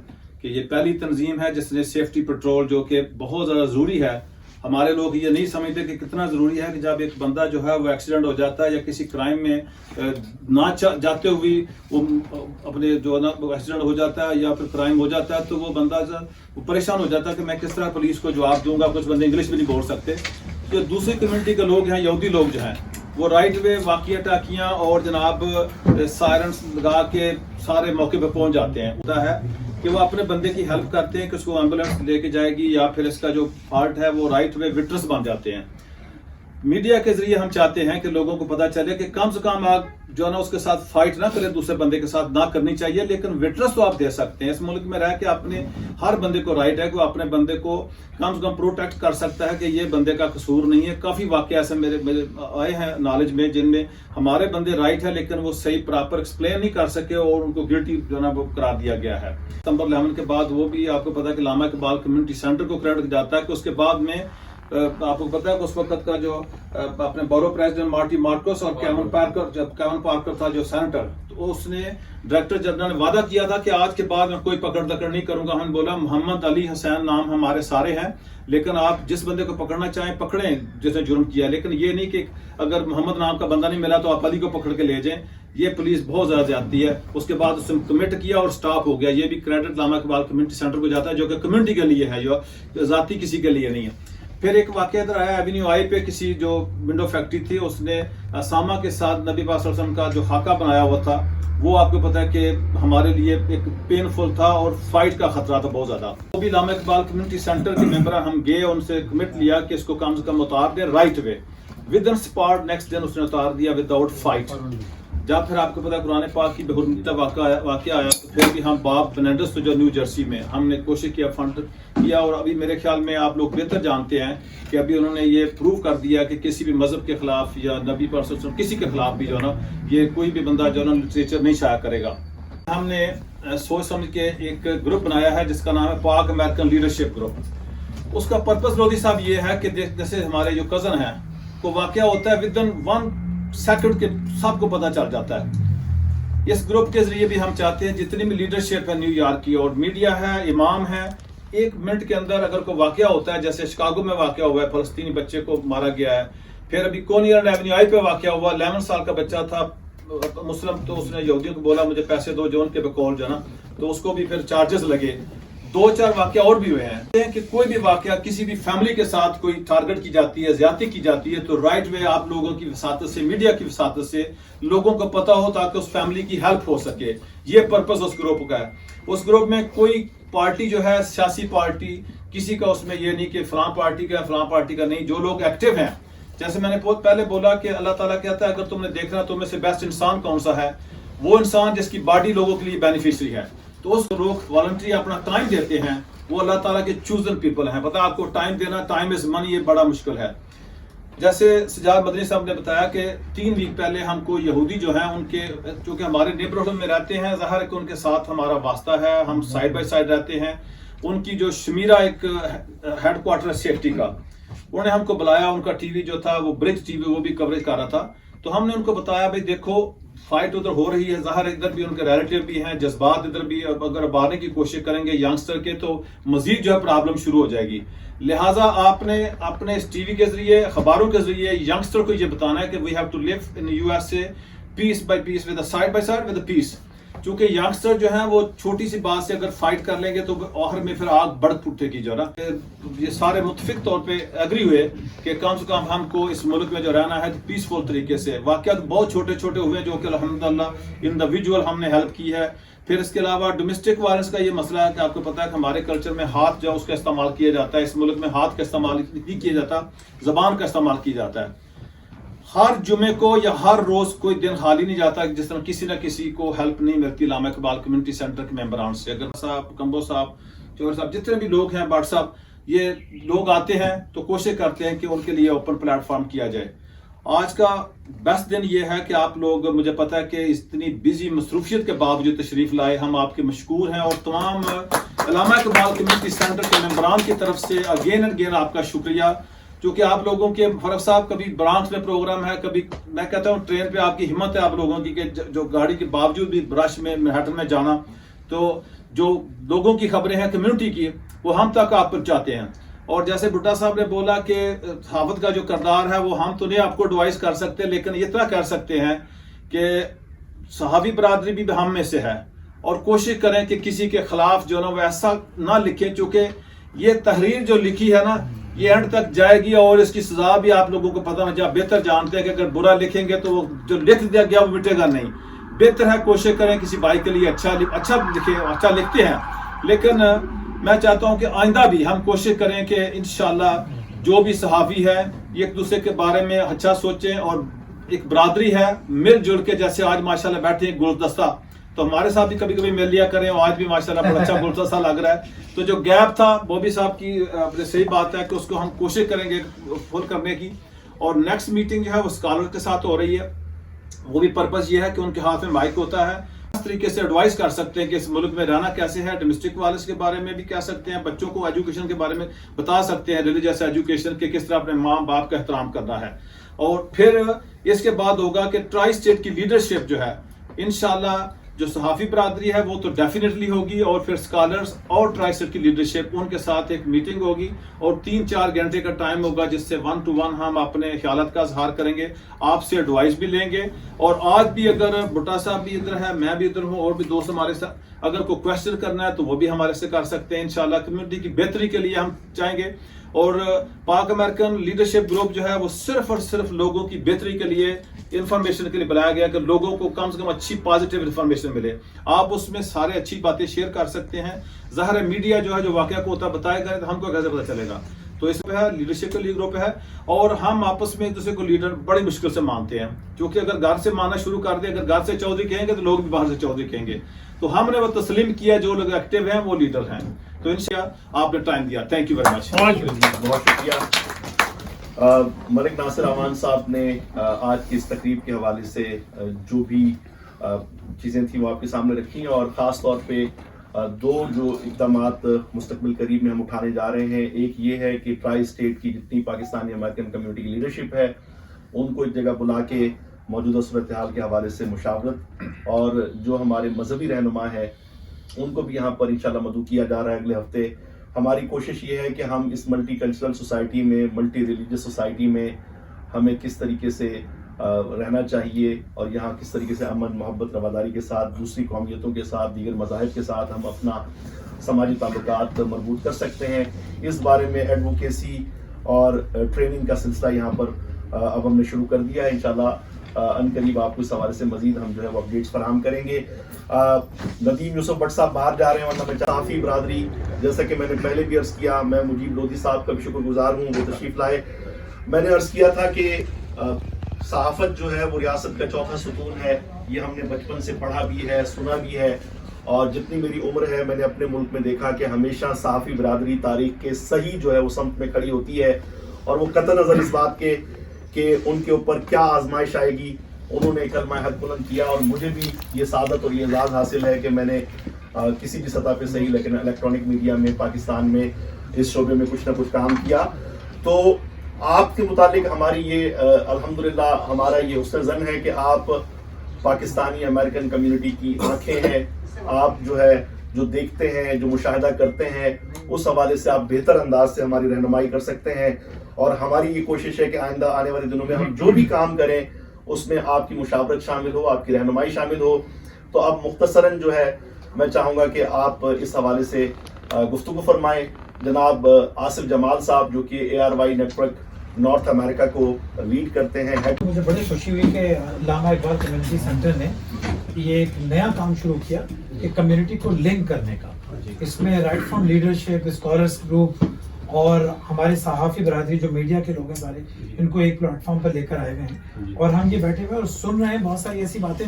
कि ये पहली तंजीम है जिसने सेफ्टी पेट्रोल, जो कि बहुत ज़्यादा ज़रूरी है। हमारे लोग ये नहीं समझते कि कितना ज़रूरी है कि जब एक बंदा जो है वो एक्सीडेंट हो जाता है या किसी क्राइम में ना जाते हुए वो अपने जो है ना एक्सीडेंट हो जाता है या फिर क्राइम हो जाता है, तो वो बंदा परेशान हो जाता है कि मैं किस तरह पुलिस को जवाब दूंगा। कुछ बंदे इंग्लिश भी नहीं बोल सकते। जो दूसरी कम्युनिटी के लोग हैं, यहूदी लोग जो हैं, वो राइट वे वाक़िया टाकियाँ और जनाब सायरन्स लगा के सारे मौके पर पहुँच जाते हैं। होता है कि वो अपने बंदे की हेल्प करते हैं कि उसको एम्बुलेंस लेके जाएगी, या फिर इसका जो फॉल्ट है वो राइट वे विटनेस बन जाते हैं। मीडिया के जरिए हम चाहते हैं कि लोगों को पता चले कि कम से कम आप जो है ना उसके साथ फाइट ना करें, दूसरे बंदे के साथ ना करनी चाहिए, लेकिन विटनेस तो आप दे सकते हैं। इस मुल्क में रह के अपने हर बंदे को राइट है कि वो अपने बंदे को कम से कम प्रोटेक्ट कर सकता है कि ये बंदे का कसूर नहीं है। काफ़ी वाक़या ऐसे मेरे आए हैं नॉलेज में जिनमें हमारे बंदे राइट है लेकिन वो सही प्रॉपर एक्सप्लेन नहीं कर सके और उनको गिल्टी जो है ना वो करार दिया गया है। सितंबर 11 के बाद वो भी आपको पता है कि अल्लामा इकबाल कम्युनिटी सेंटर को क्रेडिट जाता है कि उसके बाद में आपको पता है कि उस वक्त का जो अपने बोरो प्रेसिडेंट मार्टी मार्कोस और केविन पार्कर, जब केविन पार्कर था जो सेनेटर, तो उसने डायरेक्टर जनरल ने वादा किया था कि आज के बाद मैं कोई पकड़ दकड़ नहीं करूंगा। हमने बोला मोहम्मद अली हुसैन नाम हमारे सारे हैं, लेकिन आप जिस बंदे को पकड़ना चाहें पकड़ें जिसने जुर्म किया, लेकिन ये नहीं कि अगर मोहम्मद नाम का बंदा नहीं मिला तो आप अली को पकड़ के ले जाएं। ये पुलिस बहुत ज़्यादा जाती है। उसके बाद उसने कमिट किया और स्टॉप हो गया। ये भी क्रेडिट अल्लामा इकबाल कम्युनिटी सेंटर को जाता है, जो कि कम्युनिटी के लिए है, जो ज़ाती किसी के लिए नहीं है। फिर एक वाक़या इधर आया एवेन्यू आई पे, किसी जो विंडो फैक्ट्री थी उसने सामा के साथ नबी पाक सल्लल्लाहु अलैहि वसल्लम का जो खाका बनाया हुआ था, वो आपको पता है कि हमारे लिए एक पेनफुल था और फाइट का खतरा था बहुत ज़्यादा। वो भी अल्लामा इकबाल कम्युनिटी सेंटर के मेंबर हम गए, उनसे कमिट लिया कि इसको कम से कम उतार दें right way. With in spot next दिन उसने उतार दिया विदाउट फाइट। जब फिर आपको पता है कुरान पाक की बेहुरमती वाक़या आया, तो फिर भी हम बाब फर्नांडिस तो जो न्यू जर्सी में हमने कोशिश किया, फंड किया, और अभी मेरे ख्याल में आप लोग बेहतर जानते हैं कि अभी उन्होंने ये प्रूव कर दिया कि किसी भी मजहब के खिलाफ या नबी पर किसी के खिलाफ भी जो है ना, ये कोई भी बंदा जो है ना लिटरेचर नहीं शाया करेगा। हमने सोच समझ के एक ग्रुप बनाया है जिसका नाम है पाक अमेरिकन लीडरशिप ग्रुप। उसका पर्पस लोधी साहब ये है कि जैसे हमारे जो कज़न हैं को वाक़या होता है, विद इन 1 सेकंड के सबको पता चल जाता है। इस ग्रुप के जरिए भी हम चाहते हैं जितनी भी लीडरशिप है न्यूयॉर्क की और मीडिया है, इमाम है, 1 मिनट के अंदर अगर कोई वाक़या होता है, जैसे शिकागो में वाक़या हुआ है, फलस्तीनी बच्चे को मारा गया है, फिर अभी कोनियर एवेन्यू आई पे वाक़या हुआ, 11 साल का बच्चा था मुस्लिम, तो उसने यहूदियों को बोला मुझे पैसे दो जो उनके बकौल जो ना, तो उसको भी फिर चार्जेस लगे। 2-4 वाक़या और भी हुए हैं कि कोई भी वाक़या किसी भी फैमिली के साथ कोई टारगेट की जाती है, ज्यादती की जाती है, तो राइट वे आप लोगों की वसातत से, मीडिया की वसातत से लोगों को पता हो ताकि उस फैमिली की हेल्प हो सके। ये पर्पस उस ग्रुप का है। उस ग्रुप में कोई पार्टी जो है, सियासी पार्टी किसी का उसमें ये नहीं कि फलां पार्टी का फलां पार्टी का नहीं। जो लोग एक्टिव हैं, जैसे मैंने बहुत पहले बोला कि अल्लाह ताला कहता है अगर तुमने देखना तो में से बेस्ट इंसान कौन सा है, वो इंसान जिसकी बॉडी लोगों के लिए बेनिफिशियरी है। तो उस लोग वॉलंटरी अपना टाइम देते हैं, वो अल्लाह ताला के चूजन पीपल हैं। पता आपको टाइम देना, टाइम इज मनी, ये बड़ा मुश्किल है। जैसे सजाद मदनी साहब ने बताया कि 3 वीक पहले हमको यहूदी जो हैं उनके, चूँकि हमारे नेबरहुड में रहते हैं, ज़ाहिर है कि उनके साथ हमारा वास्ता है, हम साइड बाय साइड रहते हैं। उनकी जो शमीरा एक हेडक्वार्टर सेफ्टी का, उन्होंने हमको बुलाया। उनका टीवी जो था वो ब्रिज टीवी, वो भी कवरेज कर रहा था। تو ہم نے ان کو بتایا بھائی دیکھو فائٹ ادھر ہو رہی ہے، ظاہر ادھر بھی ان کے ریلیٹیو بھی ہیں، جذبات ادھر بھی، اگر مارنے کی کوشش کریں گے ینگسٹر کے تو مزید جو ہے پرابلم شروع ہو جائے گی. لہٰذا آپ نے اپنے اس ٹی وی کے ذریعے، اخباروں کے ذریعے ینگسٹر کو یہ بتانا ہے کہ we have to live in USA peace by peace with side by side with peace. چونکہ ینگسٹر جو ہیں وہ چھوٹی سی بات سے اگر فائٹ کر لیں گے تو آخر میں پھر آگ بڑھ اٹھے گی جو نا. یہ سارے متفق طور پہ ایگری ہوئے کہ کم سے کم ہم کو اس ملک میں جو رہنا ہے پیسفل طریقے سے. واقعات بہت چھوٹے چھوٹے ہوئے جو کہ الحمدللہ انڈیویجول ہم نے ہیلپ کی ہے. پھر اس کے علاوہ ڈومیسٹک وائلنس کا یہ مسئلہ ہے کہ آپ کو پتا ہے کہ ہمارے کلچر میں ہاتھ جو ہے اس کا استعمال کیا جاتا ہے. اس ملک میں ہاتھ کا استعمال نہیں کیا جاتا، زبان کا استعمال کیا جاتا ہے. ہر جمعے کو یا ہر روز کوئی دن خالی نہیں جاتا جس طرح کسی نہ کسی کو ہیلپ نہیں ملتی علامہ اقبال کمیونٹی سینٹر کے ممبران سے. اگر صاحب، کمبو صاحب، چور صاحب، جتنے بھی لوگ ہیں، بٹ صاحب، یہ لوگ آتے ہیں تو کوشش کرتے ہیں کہ ان کے لیے اوپن پلیٹ فارم کیا جائے. آج کا بیسٹ دن یہ ہے کہ آپ لوگ، مجھے پتا ہے کہ اتنی بزی مصروفیت کے باوجود تشریف لائے، ہم آپ کے مشکور ہیں. اور تمام علامہ اقبال کمیونٹی سینٹر کے ممبران کی طرف سے اگین اینڈ اگین آپ کا شکریہ. کیونکہ آپ لوگوں کے فرق صاحب کبھی برانچ میں پروگرام ہے، کبھی میں کہتا ہوں ٹرین پہ آپ کی ہمت ہے آپ لوگوں کی کہ جو گاڑی کے باوجود بھی رش میں مینہٹن میں جانا، تو جو لوگوں کی خبریں ہیں کمیونٹی کی وہ ہم تک آپ پہنچاتے ہیں. اور جیسے بھٹا صاحب نے بولا کہ صحافت کا جو کردار ہے وہ ہم تو نہیں آپ کو ایڈوائز کر سکتے، لیکن اتنا کر سکتے ہیں کہ صحافی برادری بھی ہم میں سے ہے، اور کوشش کریں کہ کسی کے خلاف جو نا وہ ایسا نہ لکھیں. چونکہ یہ تحریر جو لکھی ہے نا یہ اینڈ تک جائے گی اور اس کی سزا بھی آپ لوگوں کو پتہ نہ جائے. بہتر جانتے ہیں کہ اگر برا لکھیں گے تو وہ جو لکھ دیا گیا وہ مٹے گا نہیں. بہتر ہے کوشش کریں کسی بھائی کے لیے اچھا لکھیں. اچھا لکھتے ہیں، لیکن میں چاہتا ہوں کہ آئندہ بھی ہم کوشش کریں کہ انشاءاللہ جو بھی صحافی ہے ایک دوسرے کے بارے میں اچھا سوچیں. اور ایک برادری ہے، مل جل کے، جیسے آج ماشاءاللہ بیٹھے ہیں گلدستہ، تو ہمارے ساتھ بھی کبھی کبھی مل لیا کریں. اور آج بھی ماشاءاللہ بڑا اچھا گلدستہ لگ رہا ہے. تو جو گیپ تھا بوبی صاحب کی صحیح بات ہے کہ اس کو ہم کوشش کریں گے فل کرنے کی. اور نیکسٹ میٹنگ جو ہے وہ اسکالر کے ساتھ ہو رہی ہے. وہ بھی پرپز یہ ہے کہ ان کے ہاتھ میں مائک ہوتا ہے، اس طریقے سے ایڈوائز کر سکتے ہیں کہ اس ملک میں رہنا کیسے ہے. ڈومیسٹک وائلنس کے بارے میں بھی کہہ سکتے ہیں، بچوں کو ایجوکیشن کے بارے میں بتا سکتے ہیں، ریلیجیس ایجوکیشن کے کس طرح اپنے ماں باپ کا احترام کرنا ہے. اور پھر اس کے بعد ہوگا کہ ٹرائی اسٹیٹ کی لیڈرشپ جو ہے انشاءاللہ جو صحافی برادری ہے وہ تو ڈیفینیٹلی ہوگی، اور پھر اسکالرز اور ٹرائی اسٹیٹ کی لیڈرشپ ان کے ساتھ ایک میٹنگ ہوگی اور 3-4 گھنٹے کا ٹائم ہوگا جس سے 1 to 1 ہم اپنے خیالات کا اظہار کریں گے، آپ سے ایڈوائز بھی لیں گے. اور آج بھی اگر بھٹا صاحب بھی ادھر ہے، میں بھی ادھر ہوں، اور بھی دوست ہمارے ساتھ، اگر کوئی کویسچن کرنا ہے تو وہ بھی ہمارے سے کر سکتے ہیں. انشاءاللہ کمیونٹی کی بہتری کے لیے ہم چاہیں گے. اور پاک امریکن لیڈرشپ گروپ جو ہے وہ صرف اور صرف لوگوں کی بہتری کے لیے، انفارمیشن کے لیے بنایا گیا کہ لوگوں کو کم سے کم اچھی پازیٹیو انفارمیشن ملے. آپ اس میں سارے اچھی باتیں شیئر کر سکتے ہیں. ظاہر ہے میڈیا جو ہے جو واقعہ کو ہوتا بتائے گا تو ہم کو کیسے پتہ چلے گا. تو اس پہ ہے لیڈرشپ کا گروپ ہے. اور ہم آپس میں ایک دوسرے کو لیڈر بڑی مشکل سے مانتے ہیں، کیونکہ اگر گھر سے ماننا شروع کر دیں، اگر گھر سے چودھری کہیں گے تو لوگ بھی باہر سے چودھری کہیں گے. تو ہم نے وہ تسلیم کیا جو لوگ ایکٹیو ہیں وہ لیڈر ہیں. تو انشاءاللہ آپ نے ٹائم دیا، تھینک یو ویری مچ. بہت شکریہ. ملک ناصر اعوان صاحب نے آج کی اس تقریب کے حوالے سے جو بھی چیزیں تھیں وہ آپ کے سامنے رکھی ہیں، اور خاص طور پہ 2 جو اقدامات مستقبل قریب میں ہم اٹھانے جا رہے ہیں. ایک یہ ہے کہ ٹرائی اسٹیٹ کی جتنی پاکستانی امریکن کمیونٹی کی لیڈرشپ ہے ان کو ایک جگہ بلا کے موجودہ صورتحال کے حوالے سے مشاورت، اور جو ہمارے مذہبی رہنما ہیں ان کو بھی یہاں پر انشاءاللہ مدعو کیا جا رہا ہے اگلے ہفتے. ہماری کوشش یہ ہے کہ ہم اس ملٹی کلچرل سوسائٹی میں، ملٹی ریلیجس سوسائٹی میں ہمیں کس طریقے سے رہنا چاہیے، اور یہاں کس طریقے سے امن، محبت، رواداری کے ساتھ دوسری قومیتوں کے ساتھ، دیگر مذاہب کے ساتھ ہم اپنا سماجی تعلقات مربوط کر سکتے ہیں. اس بارے میں ایڈوکیسی اور ٹریننگ کا سلسلہ یہاں پر اب ہم نے شروع کر دیا ہے. انشاءاللہ ان قریب آپ کو اس حوالے سے مزید ہم جو ہے وہ اپڈیٹس فراہم کریں گے. ندیم یوسف بٹ صاحب باہر جا رہے ہیں، ورنہ میں صحافی برادری، جیسا کہ میں نے پہلے بھی عرض کیا، میں مجیب لودھی صاحب کا بھی شکر گزار ہوں، وہ تشریف لائے. میں نے عرض کیا تھا کہ صحافت جو ہے وہ ریاست کا چوتھا ستون ہے. یہ ہم نے بچپن سے پڑھا بھی ہے، سنا بھی ہے، اور جتنی میری عمر ہے میں نے اپنے ملک میں دیکھا کہ ہمیشہ صحافی برادری تاریخ کے صحیح جو ہے وہ سمت میں کھڑی ہوتی ہے. اور وہ قطع نظر اس بات کے کہ ان کے اوپر کیا آزمائش آئے گی، انہوں نے کلمہ حق بلند کیا. اور مجھے بھی یہ سعادت اور یہ اعزاز حاصل ہے کہ میں نے کسی بھی سطح پہ صحیح لیکن الیکٹرانک میڈیا میں پاکستان میں اس شعبے میں کچھ نہ کچھ کام کیا. تو آپ کے متعلق ہماری یہ الحمدللہ ہمارا یہ حسن ظن ہے کہ آپ پاکستانی امریکن کمیونٹی کی آنکھیں ہیں. آپ جو ہے جو دیکھتے ہیں, جو مشاہدہ کرتے ہیں, اس حوالے سے آپ بہتر انداز سے ہماری رہنمائی کر سکتے ہیں. اور ہماری یہ کوشش ہے کہ آئندہ آنے والے دنوں میں ہم جو بھی کام کریں اس میں آپ کی مشاورت شامل ہو, آپ کی رہنمائی شامل ہو. تو اب مختصراً جو ہے میں چاہوں گا کہ آپ اس حوالے سے گفتگو فرمائیں. جناب آصف جمال صاحب جو کہ ARY نیٹ ورک نارتھ امریکہ کو لیڈ کرتے ہیں. مجھے بڑی خوشی ہوئی کہ علامہ اقبال کمیونٹی سینٹر نے یہ ایک نیا کام شروع کیا کہ کمیونٹی کو لنک کرنے کا. اس میں right from leadership, scholars group اور ہمارے صحافی برادری جو میڈیا کے لوگ ہیں سارے, ان کو ایک پلیٹ فارم پر لے کر آئے ہوئے ہیں. اور ہم یہ بیٹھے ہوئے اور سن رہے ہیں بہت ساری ایسی باتیں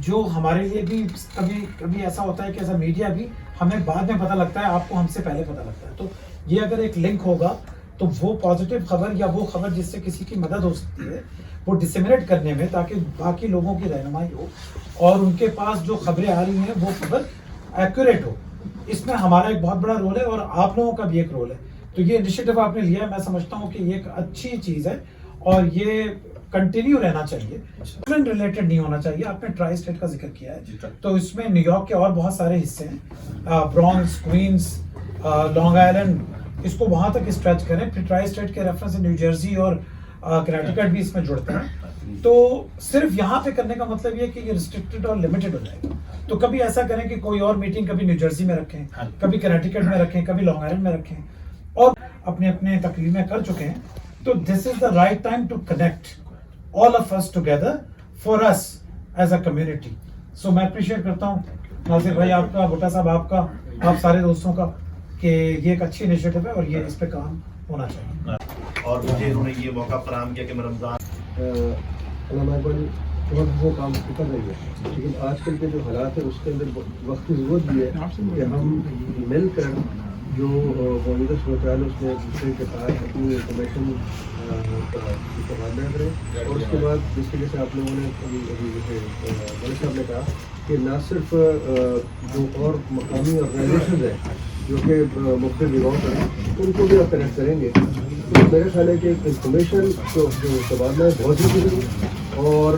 جو ہمارے لیے بھی کبھی ایسا ہوتا ہے کہ ایسا میڈیا بھی ہمیں بعد میں پتہ لگتا ہے, آپ کو ہم سے پہلے پتہ لگتا ہے. تو یہ اگر ایک لنک ہوگا تو وہ پازیٹیو خبر یا وہ خبر جس سے کسی کی مدد ہو سکتی ہے وہ ڈسیمنیٹ کرنے میں, تاکہ باقی لوگوں کی رہنمائی ہو اور ان کے پاس جو خبریں آ رہی ہیں وہ خبر ایکوریٹ ہو. اس میں ہمارا ایک بہت بڑا رول ہے اور آپ لوگوں کا بھی ایک رول ہے. تو یہ انیشیٹو آپ نے لیا ہے, میں سمجھتا ہوں کہ یہ ایک اچھی چیز ہے اور یہ کنٹینیو رہنا چاہیے. ریلیٹڈ نہیں ہونا چاہیے. آپ نے ٹرائی اسٹیٹ کا ذکر کیا ہے, تو اس میں نیو یارک کے اور بہت سارے حصے ہیں, برونکس, کوئنز, لانگ آئلینڈ, اس کو وہاں تک اسٹریچ کریں. پھر ٹرائی اسٹیٹ کے ریفرنس سے نیو جرسی اور کنیکٹیکٹ بھی اس میں جڑتے ہیں. تو صرف یہاں پہ کرنے کا مطلب یہ کہ یہ ریسٹرکٹڈ اور لمیٹڈ ہو جائے گا. تو کبھی ایسا کریں کہ کوئی اور میٹنگ کبھی نیو جرسی میں رکھیں, کبھی کنیکٹیکٹ میں رکھیں, کبھی لانگ آئلینڈ میں رکھیں, اور اپنے اپنے تقریر میں کر چکے ہیں. تو this is the right time to connect all of us together for us as a community. So میں اپریشیٹ کرتا ہوں ناصر بھائی آپ کا, بھٹا صاحب آپ کا, آپ سارے دوستوں کا, کہ یہ ایک اچھی انیشیٹو ہے اور یہ اس پہ کام ہونا چاہیے. اور مجھے انہوں نے یہ موقع فراہم کیا کہ میں رمضان علامہ اقبال بہت وہ کام کر رہی ہے, لیکن آج کل کے جو حالات ہیں اس کے اندر وقت کی ضرورت بھی ہے کہ ہم مل کر جو موجودہ صورتحال اس میں دوسرے کے پاس اپنی انفارمیشن کا تبادلہ کریں. اور اس کے بعد جس طریقے سے آپ لوگوں نے ابھی جیسے ملک صاحب نے کہا کہ نہ صرف جو اور مقامی آرگنائزیشنز ہیں جو کہ مختلف جگہوں پر ہیں ان کو بھی آپ کنیکٹ کریں گے. تو میرا خیال ہے کہ انفارمیشن جو تبادلہ ہے بہت ضروری ہے, اور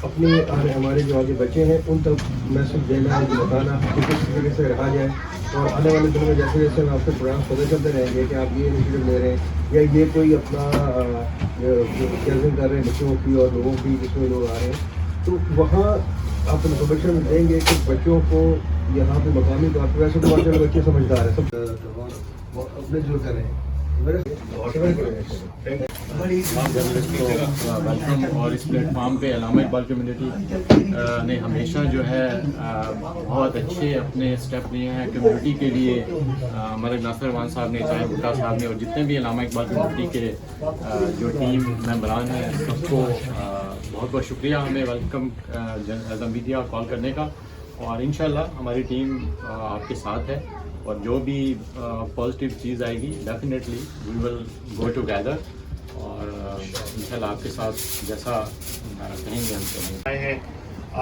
اپنی ہمارے جو آگے بچے ہیں ان تک میسج دینا, ان کو بتانا کہ کس طریقے سے رہا جائے. اور آنے والے دنوں میں جیسے جیسے ہم آپ کے پروگرام پتہ چلتے رہیں گے کہ آپ یہ انیشیٹو لے رہے ہیں یا یہ کوئی اپنا کیئرنگ کر رہے ہیں بچوں کی اور لوگوں کی جس میں لوگ آ رہے ہیں, تو وہاں آپ انفارمیشن دیں گے کہ بچوں کو یہاں پہ مقامی طور پر ویسے تو آج بچے سمجھدار ہیں سب اپنے جو کریں. ویلکم. اور اس پلیٹ فارم پہ علامہ اقبال کمیونٹی نے ہمیشہ جو ہے بہت اچھے اپنے اسٹیپ لیے ہیں کمیونٹی کے لیے. ہمارے ناصر وان صاحب نے, چاہے بھٹا صاحب نے, اور جتنے بھی علامہ اقبال کمیونٹی کے جو ٹیم ممبران ہیں سب کو بہت بہت شکریہ ہمیں ویلکم ایز اے میڈیا کال کرنے کا. اور انشاءاللہ ہماری ٹیم آپ کے ساتھ ہے, اور جو بھی پازیٹیو چیز آئے گی definitely we will go together, اور انشاءاللہ آپ کے ساتھ جیسا کہیں گے ہم کریں آئے ہیں.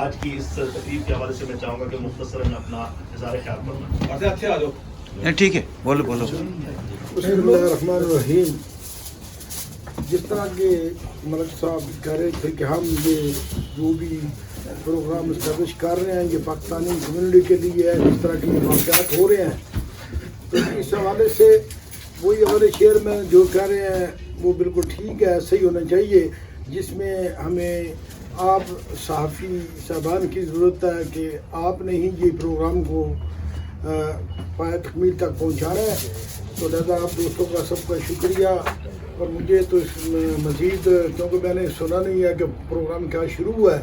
آج کی اس تقریب کے حوالے سے میں چاہوں گا کہ مختصراً اپنا اظہار خیال کرنا. اچھے آ جاؤ. ٹھیک ہے, بولو. بسم اللہ الرحمن الرحیم. جس طرح کے ملک صاحب کہہ رہے تھے کہ ہم یہ جو بھی پروگرام اسٹیبلش کر رہے ہیں یہ پاکستانی کمیونٹی کے لیے ہے, جس طرح کے واقعات ہو رہے ہیں, تو اس حوالے سے وہی ہمارے شعر میں جو کہہ رہے ہیں وہ بالکل ٹھیک ہے, صحیح ہونا چاہیے. جس میں ہمیں آپ صحافی صاحبان کی ضرورت ہے کہ آپ نے ہی یہ پروگرام کو پائے تکمیل تک پہنچانا ہے. تو لہٰذا آپ دوستوں کا سب کا شکریہ. اور مجھے تو اس مزید کیونکہ میں نے سنا نہیں ہے کہ پروگرام کیا شروع ہوا ہے,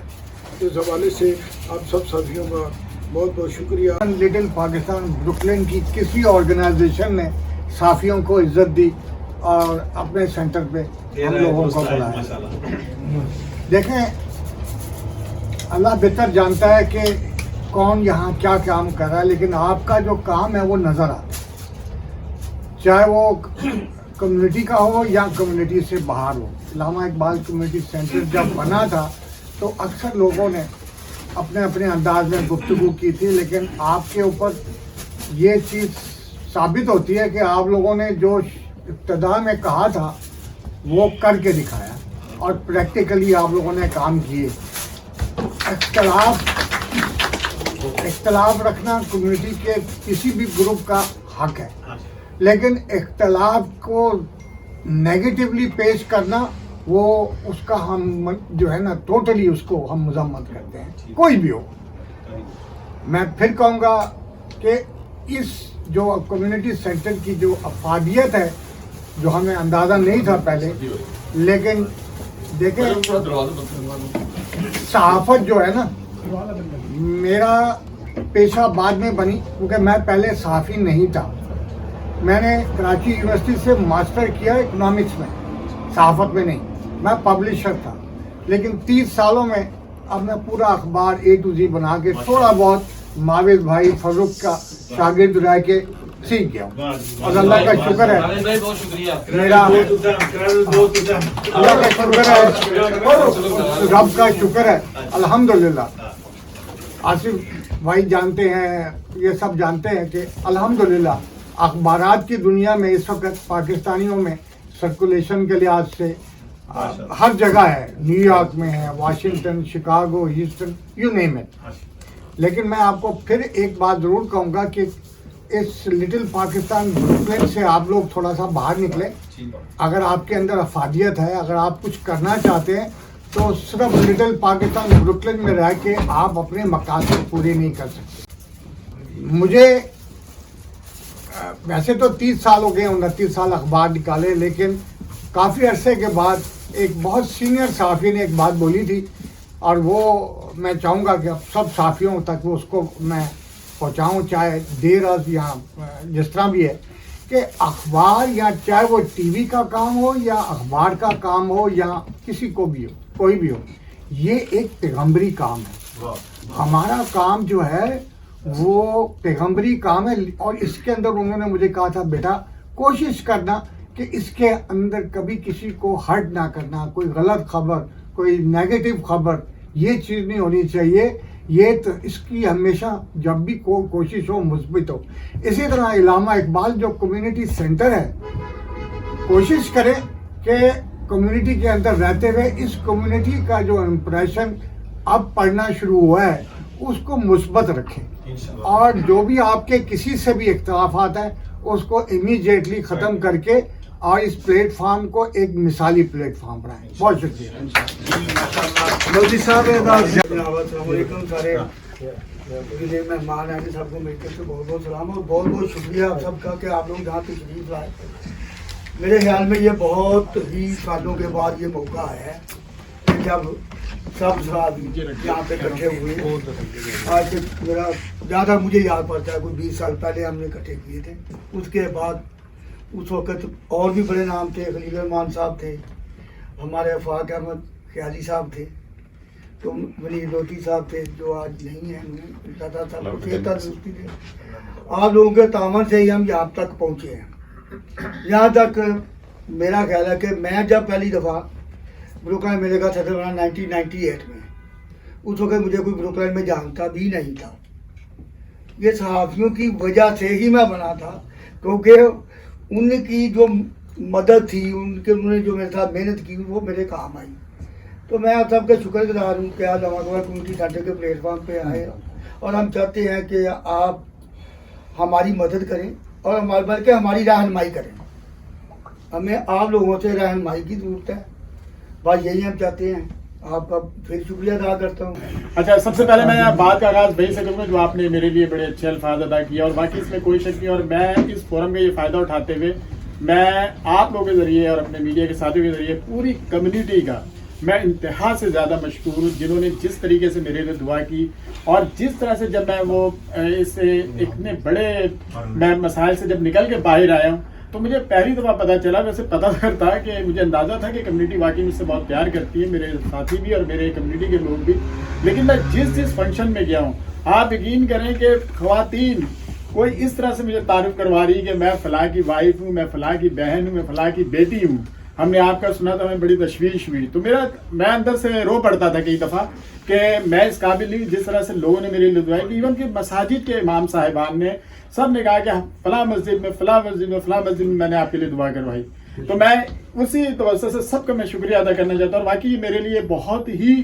تو اس حوالے سے آپ سب ساتھیوں کا بہت بہت شکریہ. لٹل پاکستان بروکلن کی کسی آرگنائزیشن نے صحافیوں کو عزت دی اور اپنے سینٹر پہ ہم لوگوں کو بلایا. دیکھیں, اللہ بہتر جانتا ہے کہ کون یہاں کیا کام کر رہا ہے, لیکن آپ کا جو کام ہے وہ نظر آتا ہے, چاہے وہ کمیونٹی کا ہو یا کمیونٹی سے باہر ہو. علامہ اقبال کمیونٹی سینٹر جب بنا تھا تو اکثر لوگوں نے اپنے اپنے انداز میں گفتگو کی تھی, لیکن آپ کے اوپر یہ چیز ثابت ہوتی ہے کہ آپ لوگوں نے جو ابتدا میں کہا تھا वो करके दिखाया और प्रैक्टिकली आप लोगों ने काम किए। इख्तलाफ रखना कम्युनिटी के किसी भी ग्रुप का हक है, लेकिन इख्तलाफ को नेगेटिवली पेश करना वो उसका हम जो है ना टोटली उसको हम मजम्मत करते हैं, कोई भी हो। मैं फिर कहूँगा कि इस जो कम्युनिटी सेंटर की जो अफादियत है, जो हमें अंदाज़ा नहीं था पहले, लेकिन देखें सहाफ़त जो है ना, मेरा पेशा बाद में बनी क्योंकि मैं पहले सहाफ़ी नहीं था। मैंने कराची यूनिवर्सिटी से मास्टर किया इकोनॉमिक्स में, सहाफ़त में नहीं, मैं पब्लिशर था। लेकिन 30 सालों में अब मैं पूरा अखबार A to Z बना के थोड़ा बहुत माविद भाई फरूक का शागिर्द रह के सीख गया और अल्लाह का शुक्र है, मेरा अल्लाह का शुक्र है, रब का शुक्र है, अल्हम्दुलिल्लाह। आसिफ भाई जानते हैं, ये सब जानते हैं कि अल्हम्दुलिल्लाह अखबारात की दुनिया में इस वक्त पाकिस्तानियों में सर्कुलेशन के लिहाज से हर जगह है, न्यूयॉर्क में है, Washington, Chicago, Houston, you name it. लेकिन मैं आपको फिर एक बात ज़रूर कहूँगा कि इस लिटिल पाकिस्तान ब्रुकलिन से आप लोग थोड़ा सा बाहर निकले। अगर आपके अंदर अफादियत है, अगर आप कुछ करना चाहते हैं, तो सिर्फ लिटिल पाकिस्तान ब्रुकलिन में रह के आप अपने मकासद पूरे नहीं कर सकते। मुझे वैसे तो 30 साल हो गए, 29 साल अखबार निकाले, लेकिन काफ़ी अरसे के बाद एक बहुत सीनियर सहाफ़ी ने एक बात बोली थी और वो मैं चाहूँगा कि अब सब सहाफ़ियों तक वो उसको मैं पहुँचाऊँ, चाहे देर आज या जिस तरह भी है, कि अखबार या चाहे वो टीवी का काम हो या अखबार का काम हो या किसी को भी हो, कोई भी हो, ये एक पैगम्बरी काम है। हमारा काम जो है वो पैगम्बरी काम है और इसके अंदर उन्होंने मुझे कहा था, बेटा कोशिश करना कि इसके अंदर कभी किसी को हर्ट ना करना, कोई गलत खबर, कोई नेगेटिव खबर, ये चीज़ नहीं होनी चाहिए। ये तो इसकी हमेशा जब भी कोशिश हो मुस्बित हो। इसी तरह इलामा इकबाल जो कम्युनिटी सेंटर है, कोशिश करें कि कम्युनिटी के अंदर रहते हुए इस कम्युनिटी का जो इम्प्रेशन अब पढ़ना शुरू हुआ है उसको मुस्बत रखें और जो भी आपके किसी से भी इख्तलाफात हैं उसको इमीडिएटली ख़त्म करके और इस प्लेटफार्म को एक मिसाली प्लेटफार्म बनाएं। बहुत शुक्रिया। मोदी साहब सारे मेहमान आए, सबको मिलकर से बहुत बहुत सलाम और बहुत बहुत शुक्रिया आप सबका कि आप लोग यहाँ तशरीफ लाए। मेरे ख्याल में ये बहुत ही सालों के बाद ये मौका है जब सब यहाँ पे इकट्ठे हुए। आज मेरा ज़्यादा मुझे याद पड़ता है, कोई 20 साल पहले हमने इकट्ठे किए थे। उसके बाद उस वक़्त और भी बड़े नाम थे, खलील रहमान साहब थे, हमारे अफाक अहमद ख्याली साहब थे, तो वली लोटी साहब थे जो आज नहीं हैं, दादा साहब दोस्ती थे। आप लोगों के तामन से ही हम यहाँ तक पहुँचे हैं। यहाँ तक मेरा ख्याल है कि मैं जब पहली दफ़ा ब्रुकलिन मेले का सदर बना 1998 में, उस वक्त मुझे कोई ब्रुकलिन में जानता भी नहीं था। ये सहाफ़ियों की वजह से ही मैं बना था, क्योंकि उनकी जो मदद थी, उन्होंने जो मेरे साथ मेहनत की वो मेरे काम आई। तो मैं आप सबका शुक्रगुजार हूँ कि आज हमारे कम्युनिटी सेंटर के प्लेटफॉर्म पे आए और हम चाहते हैं कि आप हमारी मदद करें और बल्कि हमारी रहनुमाई करें। हमें आप लोगों से रहनुमाई की ज़रूरत है, बस यही हम चाहते हैं। आपका फिर शुक्रिया अदा करता हूँ। अच्छा, सबसे पहले मैं बात का आगाज़ वही से करूँगा जो आपने मेरे लिए बड़े अच्छे अल्फाज अदा किया और बाकी इसमें कोई शक नहीं। और मैं इस फोरम का ये फ़ायदा उठाते हुए मैं आप लोगों के ज़रिए और अपने मीडिया के साथियों के ज़रिए पूरी कम्युनिटी का मैं इंतहा से ज़्यादा मशकूर हूँ, जिन्होंने जिस तरीके से मेरे लिए दुआ की और जिस तरह से जब मैं वो इस इतने बड़े मैं मसाइल से जब निकल के बाहर आया हूँ तो मुझे पहली दफ़ा पता चला, वैसे पता था कि मुझे अंदाज़ा था कि कम्युनिटी वाकई मुझसे बहुत प्यार करती है, मेरे साथी भी और मेरे कम्युनिटी के लोग भी। लेकिन मैं जिस फंक्शन में गया हूँ, आप यकीन करें कि ख़वातीन कोई इस तरह से मुझे तारुफ करवा रही कि मैं फ़लाँ की वाइफ हूँ, मैं फ़लाँ की बहन हूँ, मैं फ़लाँ की बेटी हूँ। हमने आपका सुना था, हमें बड़ी तशवीश हुई। तो मैं अंदर से रो पड़ता था कई दफ़ा कि मैं इस काबिल नहीं, जिस तरह से लोगों ने मेरे लिए दुआई की। इवन कि मसाजिद के इमाम साहिबान ने सब ने कहा कि फ़लाँ मस्जिद में फ़लाँ मस्जिद में फ़लाँ मस्जिद में मैंने आपके लिए दुआ करवाई। तो मैं उसी तवज्जो से सबका मैं शुक्रिया अदा करना चाहता हूँ। और वाकई मेरे लिए बहुत ही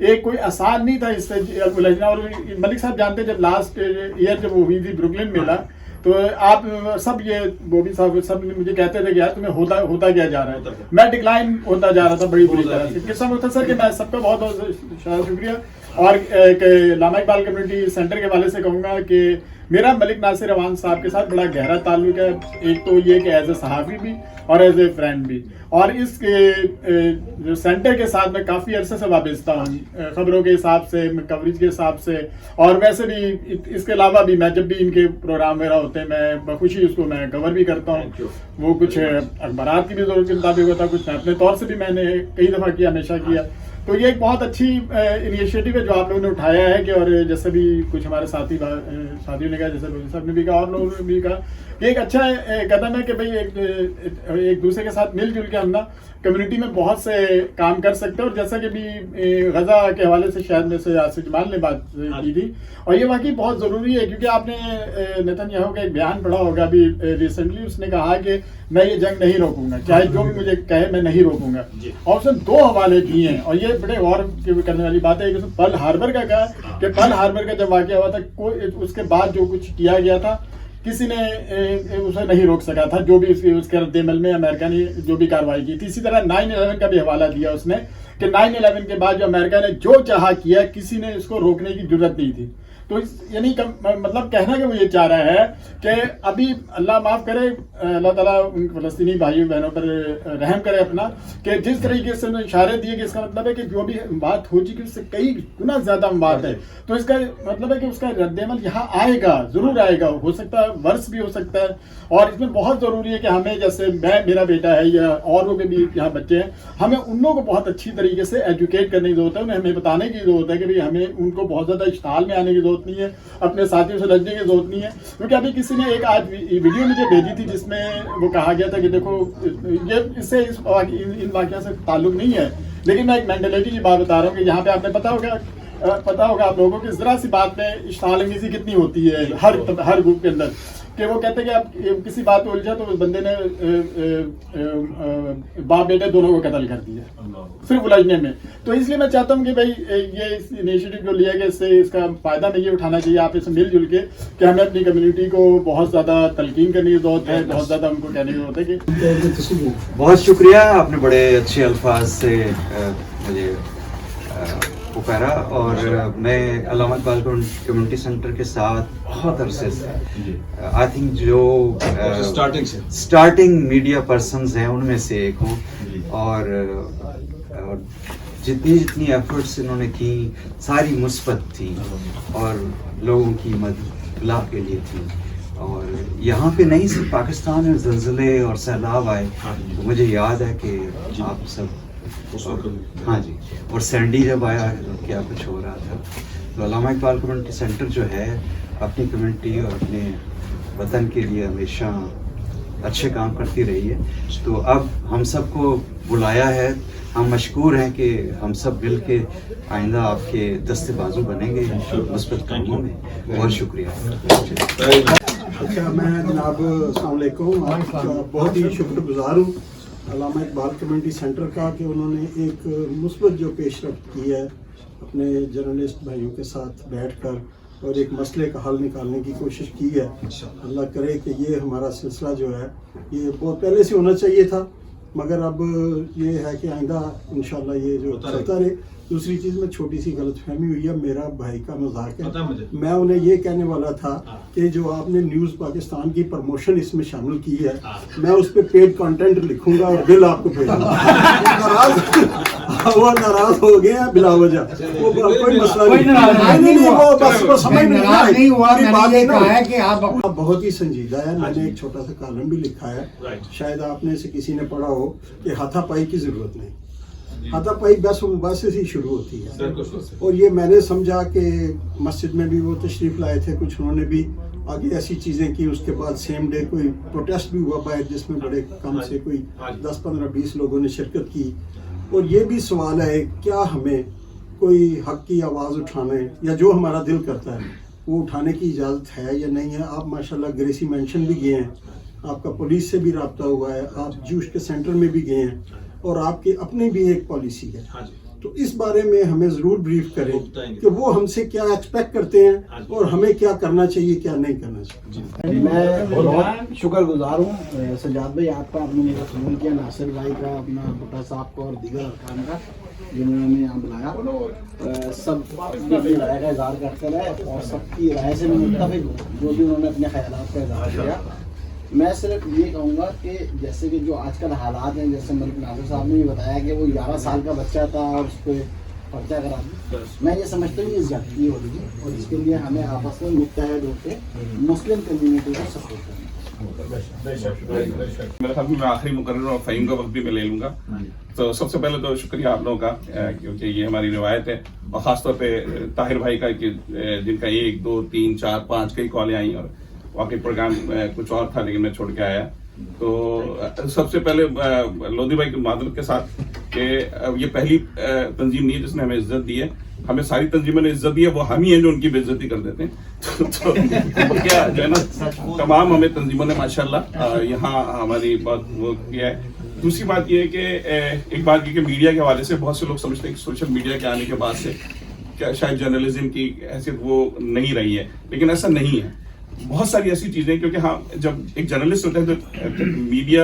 एक कोई आसान नहीं था इससे उलझना। और मलिक साहब जानते जब लास्ट ईयर जब वो हुई थी ब्रुकलिन मेला, तो आप सब ये बॉबी साहब सब मुझे कहते थे कि यार तुम्हें होता क्या जा रहा है, मैं डिक्लाइन होता जा रहा था बड़ी बुरी तरह से। किस्सा मुख्तसर कि मैं सबका बहुत बहुत शुक्रिया। और अल्लामा इकबाल कम्युनिटी सेंटर के वाले से कहूँगा कि मेरा मलिक नासिर अवान साहब के साथ बड़ा गहरा ताल्लुक है। एक तो ये कि एज ए सहाफ़ी भी और एज ए फ्रेंड भी। और इस जो सेंटर के साथ मैं काफ़ी अरसे से वाबस्ता हूँ, ख़बरों के हिसाब से, कवरेज के हिसाब से, और वैसे भी इसके अलावा भी मैं जब भी इनके प्रोग्राम वगैरह होते हैं मैं बखुशी उसको मैं कवर भी करता हूँ। वो कुछ अखबारात की भी ज़रूरत के मुताबिक होता है, कुछ अपने तौर से भी मैंने कई दफ़ा किया, हमेशा किया। तो ये एक बहुत अच्छी इनिशिएटिव है जो आप लोगों ने उठाया है कि, और जैसे भी कुछ हमारे साथियों ने कहा, जैसे लोग साहब ने भी कहा और लोगों ने भी कहा, ये एक अच्छा कदम है कि भाई एक दूसरे के साथ मिलजुल के हम ना कम्युनिटी में बहुत से काम कर सकते हैं। और जैसा कि भी गज़ा के हवाले से शायद में से आसिफ जमाल ने बात की थी, और ये वाकई बहुत ज़रूरी है क्योंकि आपने नेतन्याहू का एक बयान पढ़ा होगा अभी रिसेंटली, उसने कहा कि मैं ये जंग नहीं रोकूंगा, चाहे जो भी मुझे कहे मैं नहीं रोकूंगा। और उसने 2 हवाले दिए हैं, और ये बड़े गौर करने वाली बात है कि उसने पर्ल हार्बर का कहा कि पर्ल हार्बर का जब वाक़या हुआ था, कोई उसके बाद जो कुछ किया गया था किसी ने उसे नहीं रोक सका था, जो भी उसके रद्देमल में अमेरिका ने जो भी कार्रवाई की थी। इसी तरह 9/11 का भी हवाला दिया उसने कि 9/11 के बाद जो अमेरिका ने जो चाहा किया, किसी ने इसको रोकने की जरूरत नहीं थी। तो यानी मतलब कहना कि वो ये चाह रहा है कि अभी अल्लाह माफ़ करे, अल्लाह ताला उन फ़लस्तीनी भाइयों बहनों पर रहम करे अपना, कि जिस तरीके से उन्होंने इशारे दिए कि इसका मतलब है कि जो भी बात हो चुकी उससे कई गुना ज़्यादा बात है। तो इसका मतलब है कि उसका रद्देमल यहाँ आएगा, ज़रूर आएगा, हो सकता है वर्ष भी हो सकता है। और इसमें बहुत ज़रूरी है कि हमें, जैसे मेरा बेटा है या और लोग भी यहाँ बच्चे हैं, हमें उन लोगों को बहुत अच्छी तरीके से एजुकेट करने की ज़रूरत है। उन्हें हमें बताने की ज़रूरत है कि भाई हमें उनको बहुत ज़्यादा इश्ताल में आने की ज़रूरत नहीं है, अपने साथियों से लड़ने की ज़रूरत नहीं है। क्योंकि अभी किसी ने एक आज वीडियो मुझे भेजी थी जिसमें वो कहा गया था कि देखो ये इससे इन वाक़या से ताल्लुक़ नहीं है, लेकिन मैं एक मेंटलिटी की बात बता रहा हूँ कि यहाँ पे आपने पता होगा आप लोगों को ज़रा सी बात में इश्ताल अंगेज़ी कितनी होती है हर ग्रुप के अंदर, कि वो कहते हैं कि आप किसी बात में उलझा तो उस बंदे ने बाप बेटे दोनों को कत्ल कर दिया सिर्फ उलझने में। तो इसलिए मैं चाहता हूँ कि भाई ये इनिशिएटिव जो लिया गया इससे इसका फ़ायदा नहीं ये उठाना चाहिए, आप इससे मिलजुल के कि हमें अपनी कम्युनिटी को बहुत ज़्यादा तलकीन करने की ज़रूरत है, बहुत ज़्यादा उनको कहने की ज़रूरत है कि बहुत शुक्रिया, आपने बड़े अच्छे अल्फाज से मुझे पुकारा। और मैं अल्लामा इकबाल कम्युनिटी सेंटर के साथ बहुत अरसे से आई थिंक जो स्टार्टिंग मीडिया पर्सन्स हैं उनमें से एक हूँ। और जितनी एफर्ट्स इन्होंने की सारी मुस्बत थी और लोगों की मदद लाभ के लिए थी। और यहाँ पे नहीं सिर्फ पाकिस्तान में ज़लज़ले और सैलाब आए, तो मुझे याद है कि आप सब, हाँ जी, और सैंडी जब आया तो क्या कुछ हो रहा था। तो अल्लामा इकबाल कम्युनिटी सेंटर जो है अपनी कम्युनिटी और अपने वतन के लिए हमेशा अच्छे काम करती रही है। तो अब हम सबको बुलाया है, हम मशकूर हैं कि हम सब मिल के आइंदा आपके दस्ते बाजू बनेंगे मुस्बत कामों में। बहुत शुक्रिया। अच्छा, मैं जनाब अस्सलाम वालेकुम, आपका बहुत ही शुक्रगुजार हूँ अल्लामा इकबाल कम्युनिटी सेंटर का कि उन्होंने एक मुस्बत जो पेशरफ्त की है अपने जर्नलिस्ट भाइयों के साथ बैठकर और एक मसले का हल निकालने की कोशिश की है। अल्लाह करे कि ये हमारा सिलसिला जो है ये बहुत पहले से होना चाहिए था, मगर अब ये है कि आइंदा इंशाल्लाह ये जो चलता रहे। दूसरी चीज़ में छोटी सी गलतफहमी हुई है, मेरा भाई का मजाक है, मैं उन्हें ये कहने वाला था कि जो आपने न्यूज़ पाकिस्तान की प्रमोशन इसमें शामिल की है, मैं उस पर पेड कंटेंट लिखूंगा और बिल आपको भेजूंगा। वो नाराज हो गए हैं बिला वजह, वो कोई मसला नहीं, वो बस समझ में नहीं हुआ। कि आप बहुत ही संजीदा है, मैंने एक छोटा सा कॉलम भी लिखा है, शायद आपने से किसी ने पढ़ा हो कि हाथापाई की जरूरत नहीं, हाथापाई बस से ही शुरू होती है। और ये मैंने समझा कि मस्जिद में भी वो तशरीफ लाए थे कुछ, उन्होंने भी आगे ऐसी चीज़ें की। उसके बाद सेम डे कोई प्रोटेस्ट भी हुआ बाहर जिसमें बड़े कम से कोई 10, 15, 20 लोगों ने शिरकत की। और ये भी सवाल है क्या हमें कोई हक की आवाज़ उठाने या जो हमारा दिल करता है वो उठाने की इजाज़त है या नहीं है। आप माशाल्लाह ग्रेसी मेंशन भी गए हैं, آپ کا پولیس سے بھی رابطہ ہوا ہے, آپ جوش کے سینٹر میں بھی گئے ہیں, اور آپ کی اپنی بھی ایک پالیسی ہے. تو اس بارے میں ہمیں ضرور بریف کریں کہ وہ ہم سے کیا ایکسپیکٹ کرتے ہیں اور ہمیں کیا کرنا چاہیے, کیا نہیں کرنا چاہیے. میں بہت شکر گزار ہوں سجاد بھائی آپ کا, آپ نے میرا قبول کیا, ناصر بھائی کا, اپنا بھٹا صاحب کو اور دیگر ارکان کا جنہوں نے یہاں بلایا. سب اپنی رائے کا اظہار کرتے رہے اور سب کی رائے سے میں متفق ہوں جو بھی انہوں نے اپنے خیالات کا اظہار کیا. میں صرف یہ کہوں گا کہ جیسے کہ جو آج کل حالات ہیں, جیسے ملک ناصر صاحب نے بھی بتایا کہ وہ 11 سال کا بچہ تھا اور اس پہ پرچہ کرا دیا, میں یہ سمجھتا ہوں یہ زیادتی ہو رہی ہے اور اس کے لیے ہمیں آپس میں متحد ہو کے مسلم کمیونٹی کو سپورٹ کرنا. میرے خیال میں آخری مقرر اور فہیم کا وقت بھی میں لے لوں گا. تو سب سے پہلے تو شکریہ آپ لوگوں کا, کیونکہ یہ ہماری روایت ہے, اور خاص طور پہ طاہر بھائی کا کہ جن کا 1 2 3 4 5 کئی کالیں آئیں, اور واقعی پروگرام کچھ اور تھا لیکن میں چھوڑ کے آیا. تو سب سے پہلے لودھی بھائی کی معذرت کے ساتھ کہ یہ پہلی تنظیم نہیں ہے جس نے ہمیں عزت دی ہے, ہمیں ساری تنظیموں نے عزت دی ہے, وہ ہم ہی ہیں جو ان کی بے عزتی کر دیتے ہیں. تو کیا جو ہے نا, تمام ہمیں تنظیموں نے ماشاءاللہ یہاں ہماری بات وہ کیا ہے. دوسری بات یہ ہے کہ ایک بات یہ کہ میڈیا کے حوالے سے بہت سے لوگ سمجھتے ہیں کہ سوشل میڈیا کے آنے کے بعد سے کیا شاید جرنلزم کی حیثیت وہ نہیں رہی ہے, لیکن ایسا نہیں ہے. بہت ساری ایسی چیزیں, کیونکہ ہاں جب ایک جرنلسٹ ہوتا ہے تو میڈیا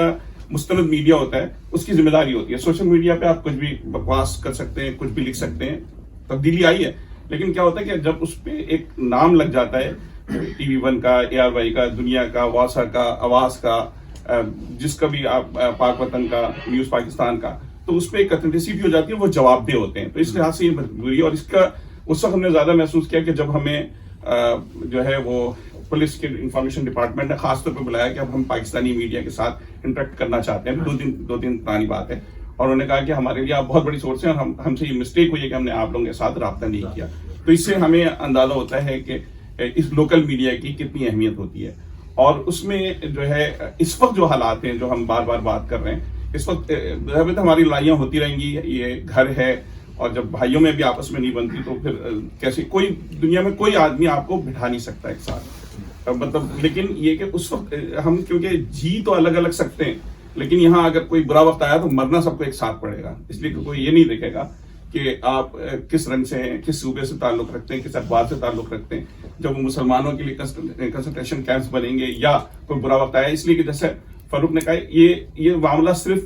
مستند میڈیا ہوتا ہے, اس کی ذمہ داری ہوتی ہے. سوشل میڈیا پہ آپ کچھ بھی بکواس کر سکتے ہیں, کچھ بھی لکھ سکتے ہیں, تبدیلی آئی ہے, لیکن کیا ہوتا ہے کہ جب اس پہ ایک نام لگ جاتا ہے TV1 کا, ARY کا, دنیا کا, واسا کا, آواز کا, جس کا بھی آپ پاک وطن کا, نیوز پاکستان کا, تو اس پہ ایک اتھینٹسٹی ہو جاتی ہے, وہ جواب دہ ہوتے ہیں. تو اس لحاظ سے یہ مجبوری ہے, اور اس کا اس وقت ہم نے زیادہ محسوس کیا کہ جب ہمیں جو ہے وہ پولیس کے انفارمیشن ڈپارٹمنٹ نے خاص طور پہ بلایا کہ اب ہم پاکستانی میڈیا کے ساتھ انٹریکٹ کرنا چاہتے ہیں. 2 دن پرانی بات ہے, اور انہوں نے کہا کہ ہمارے لیے آپ بہت بڑی سورس ہیں, اور ہم سے یہ مسٹیک ہوئی ہے کہ ہم نے آپ لوگوں کے ساتھ رابطہ نہیں کیا. تو اس سے ہمیں اندازہ ہوتا ہے کہ اس لوکل میڈیا کی کتنی اہمیت ہوتی ہے. اور اس میں جو ہے اس وقت جو حالات ہیں جو ہم بار بار بات کر رہے ہیں, اس وقت ہماری لڑائیاں ہوتی رہیں گی, یہ گھر ہے, اور جب بھائیوں میں بھی آپس میں نہیں بنتی تو پھر کیسے کوئی دنیا میں کوئی آدمی آپ کو بٹھا نہیں سکتا ایک ساتھ, مطلب. لیکن یہ کہ اس وقت ہم کیونکہ جی تو الگ الگ سکتے ہیں, لیکن یہاں اگر کوئی برا وقت آیا تو مرنا سب کو ایک ساتھ پڑے گا. اس لیے کوئی یہ نہیں دیکھے گا کہ آپ کس رنگ سے ہیں, کس صوبے سے تعلق رکھتے ہیں, کس اخبار سے تعلق رکھتے ہیں. جب وہ مسلمانوں کے لیے کنسنٹریشن کیمپس بنیں گے یا کوئی برا وقت آیا, اس لیے کہ جیسے فاروق نے کہا یہ معاملہ صرف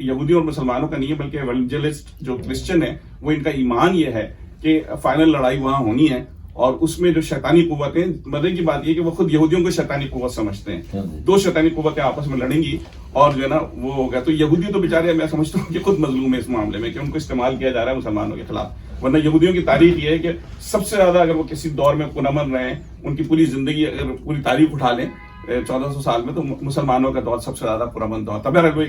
یہودیوں اور مسلمانوں کا نہیں ہے, بلکہ ایونجلسٹ جو کرسچن ہے وہ ان کا ایمان یہ ہے کہ فائنل لڑائی وہاں ہونی ہے, اور اس میں جو شیطانی قوتیں, مزے کی بات یہ کہ وہ خود یہودیوں کو شیطانی قوت سمجھتے ہیں. 2 شیطانی قوتیں آپس میں لڑیں گی اور جو ہے نا وہ ہوگا. تو یہودی تو بیچارے میں سمجھتا ہوں کہ خود مظلوم ہے اس معاملے میں کہ ان کو استعمال کیا جا رہا ہے مسلمانوں کے خلاف. ورنہ یہودیوں کی تاریخ یہ ہے کہ سب سے زیادہ اگر وہ کسی دور میں پرامن رہے ہیں, ان کی پوری زندگی اگر پوری تاریخ اٹھا لیں 1400 سال میں, تو مسلمانوں کا دور سب سے زیادہ پرامن دور. تب اگر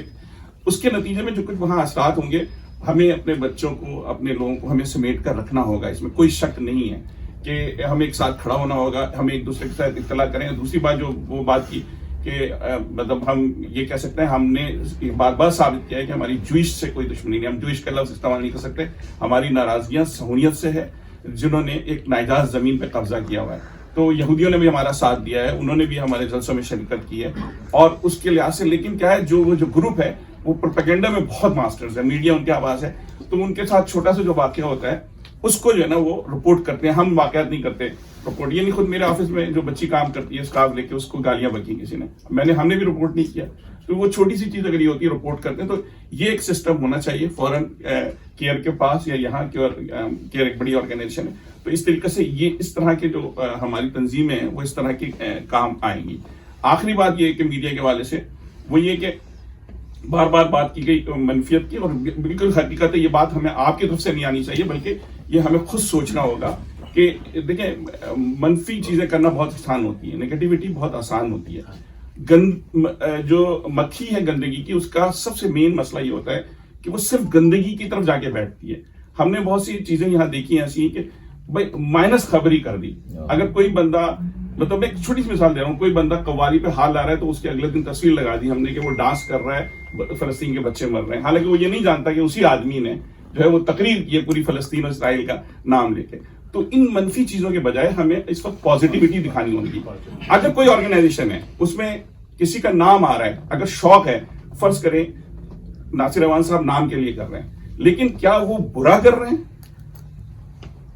اس کے نتیجے میں جو کچھ وہاں اثرات ہوں گے, ہمیں اپنے بچوں کو, اپنے لوگوں کو ہمیں سمیٹ کر رکھنا ہوگا. اس میں کوئی شک نہیں ہے کہ ہمیں ایک ساتھ کھڑا ہونا ہوگا, ہمیں ایک دوسرے کے ساتھ اطلاع کریں. دوسری بات جو وہ بات کی کہ مطلب ہم یہ کہہ سکتے ہیں, ہم نے بار بار ثابت کیا ہے کہ ہماری جوئش سے کوئی دشمنی نہیں. ہم جوئش کا لفظ استعمال نہیں کر سکتے. ہماری ناراضگیاں صہیونیت سے ہے, جنہوں نے ایک ناجائز زمین پہ قبضہ کیا ہوا ہے. تو یہودیوں نے بھی ہمارا ساتھ دیا ہے, انہوں نے بھی ہمارے جلسوں میں شرکت کی ہے, اور اس کے لحاظ سے. لیکن کیا ہے, جو گروپ ہے وہ پروپیگنڈا میں بہت ماسٹرز ہیں, میڈیا ان کی آواز ہے. تو ان کے ساتھ چھوٹا سا جو واقعہ ہوتا ہے اس کو جو ہے نا وہ رپورٹ کرتے ہیں. ہم واقعات نہیں کرتے رپورٹ. یہ نہیں, خود میرے آفس میں جو بچی کام کرتی ہے اسکارف لے کے, اس کو گالیاں بکی کسی نے, ہم نے بھی رپورٹ نہیں کیا. تو وہ چھوٹی سی چیز اگر یہ ہوتی ہے رپورٹ کرتے ہیں, تو یہ ایک سسٹم ہونا چاہیے فوراً کیئر کے پاس, یا یہاں کیئر ایک بڑی آرگنائزیشن ہے. تو اس طریقے سے یہ اس طرح کے جو ہماری تنظیمیں ہیں وہ اس طرح کی کام آئیں گی. آخری بات یہ ہے کہ میڈیا کے حوالے سے وہ یہ کہ بار بار بات کی گئی منفیت کی, اور بالکل حقیقت ہے یہ بات ہمیں آپ کی طرف سے نہیں آنی چاہیے, بلکہ یہ ہمیں خود سوچنا ہوگا کہ دیکھیں منفی چیزیں کرنا بہت آسان ہوتی ہے, نیگیٹیوٹی بہت آسان ہوتی ہے. جو مکھی ہے گندگی کی, اس کا سب سے مین مسئلہ یہ ہوتا ہے کہ وہ صرف گندگی کی طرف جا کے بیٹھتی ہے. ہم نے بہت سی چیزیں یہاں دیکھی ہیں ایسی کہ بھائی مائنس خبری کر دی. اگر کوئی بندہ, مطلب میں ایک چھوٹی سی مثال دے رہا ہوں, کوئی بندہ قوالی پہ ہاتھ لا رہا ہے تو اس کے اگلے دن تصویر لگا دی ہم نے کہ وہ ڈانس کر رہا ہے, فلسطین کے بچے مر رہے ہیں. حالانکہ وہ یہ نہیں جانتا کہ اسی آدمی نے جو ہے وہ تقریر کی ہے پوری فلسطین اور اسرائیل کا نام لے کے. تو ان منفی چیزوں کے بجائے ہمیں اس وقت پازیٹیوٹی دکھانی ہوگی. اگر کوئی آرگنائزیشن ہے اس میں किसी का नाम आ रहा है, अगर शौक है, फर्ज करें नासिर अवान साहब नाम के लिए कर रहे हैं, लेकिन क्या वो बुरा कर रहे हैं?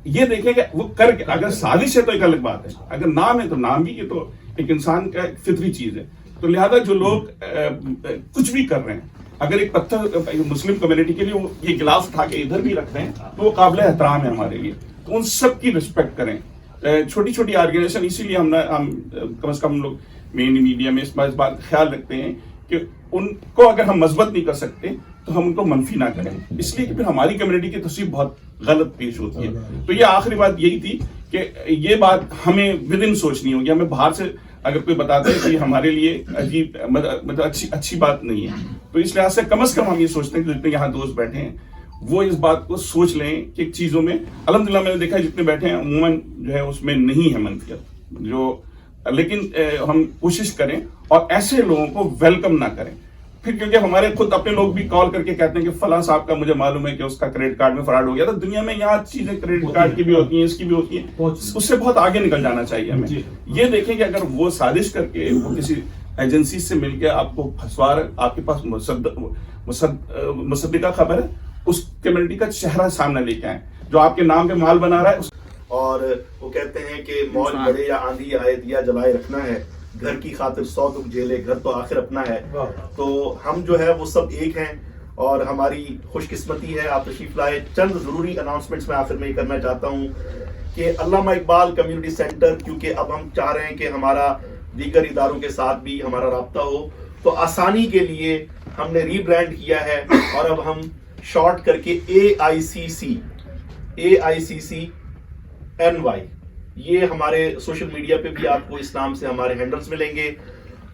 ये देखें कि वो कर, अगर साजिश है तो एक अलग बात है, अगर नाम है तो नाम भी, ये तो एक इंसान का फितरी चीज है। तो लिहाजा जो लोग कुछ भी कर रहे हैं, अगर एक पत्थर मुस्लिम कम्युनिटी के लिए वो ये गिलास उठा के इधर भी रख रहे हैं तो वो काबिल एहतराम है हमारे लिए, तो उन सब की रिस्पेक्ट करें। छोटी छोटी ऑर्गेनाइजेशन, इसीलिए हम कम से कम हम लोग मेन मीडिया में इस बात ख्याल रखते हैं कि उनको अगर हम मजबूत नहीं कर सकते तो हम उनको मनफी ना करें, इसलिए कि फिर हमारी कम्युनिटी की तस्वीर बहुत गलत पेश होती है। तो ये आखिरी बात यही थी कि ये बात हमें विद इन सोचनी होगी। हमें बाहर से अगर कोई बताता है कि हमारे लिए अजीब मतलब अच्छी बात नहीं है, तो इस लिहाज से कम हम ये सोचते हैं कि जितने यहाँ दोस्त बैठे हैं वो इस बात को सोच लें कि चीज़ों में अल्हम्दुलिल्लाह मैंने देखा है जितने बैठे हैं उमूमन जो है उसमें नहीं है मनफियत, जो लेकिन हम कोशिश करें और ऐसे लोगों को वेलकम ना करें। फिर क्योंकि हमारे खुद अपने लोग भी कॉल करके कहते हैं कि फलां साहब का मुझे मालूम है कि उसका क्रेडिट कार्ड में फ्रॉड हो गया। तो दुनिया में यहाँ चीजें क्रेडिट कार्ड की भी होती हैं, इसकी भी होती हैं, उससे बहुत आगे निकल जाना चाहिए हमें। ये देखें कि अगर वो साजिश करके वो किसी एजेंसी से मिलकर आपको फंसवा रहे, आपके पास मुसद्दिका खबर है, उस कम्युनिटी का चेहरा सामने लेके आए जो आपके नाम पे माल बना रहा है। और वो कहते हैं कि मौज बढ़े या आंधी आए, दिया जलाए रखना है, घर की खातिर 100 दुख झेले, घर तो आखिर अपना है। तो हम जो है वो सब एक हैं और हमारी खुशकिस्मती है आप तशरीफ लाए। चंद ज़रूरी अनाउंसमेंट्स मैं आखिर में करना चाहता हूँ कि अल्लामा इकबाल कम्युनिटी सेंटर, क्योंकि अब हम चाह रहे हैं कि हमारा दीगर इदारों के साथ भी हमारा राब्ता हो, तो आसानी के लिए हमने रीब्रांड किया है और अब हम शॉर्ट करके AICC NY, ये हमारे सोशल मीडिया पे भी आपको इस नाम से हमारे हैंडल्स मिलेंगे।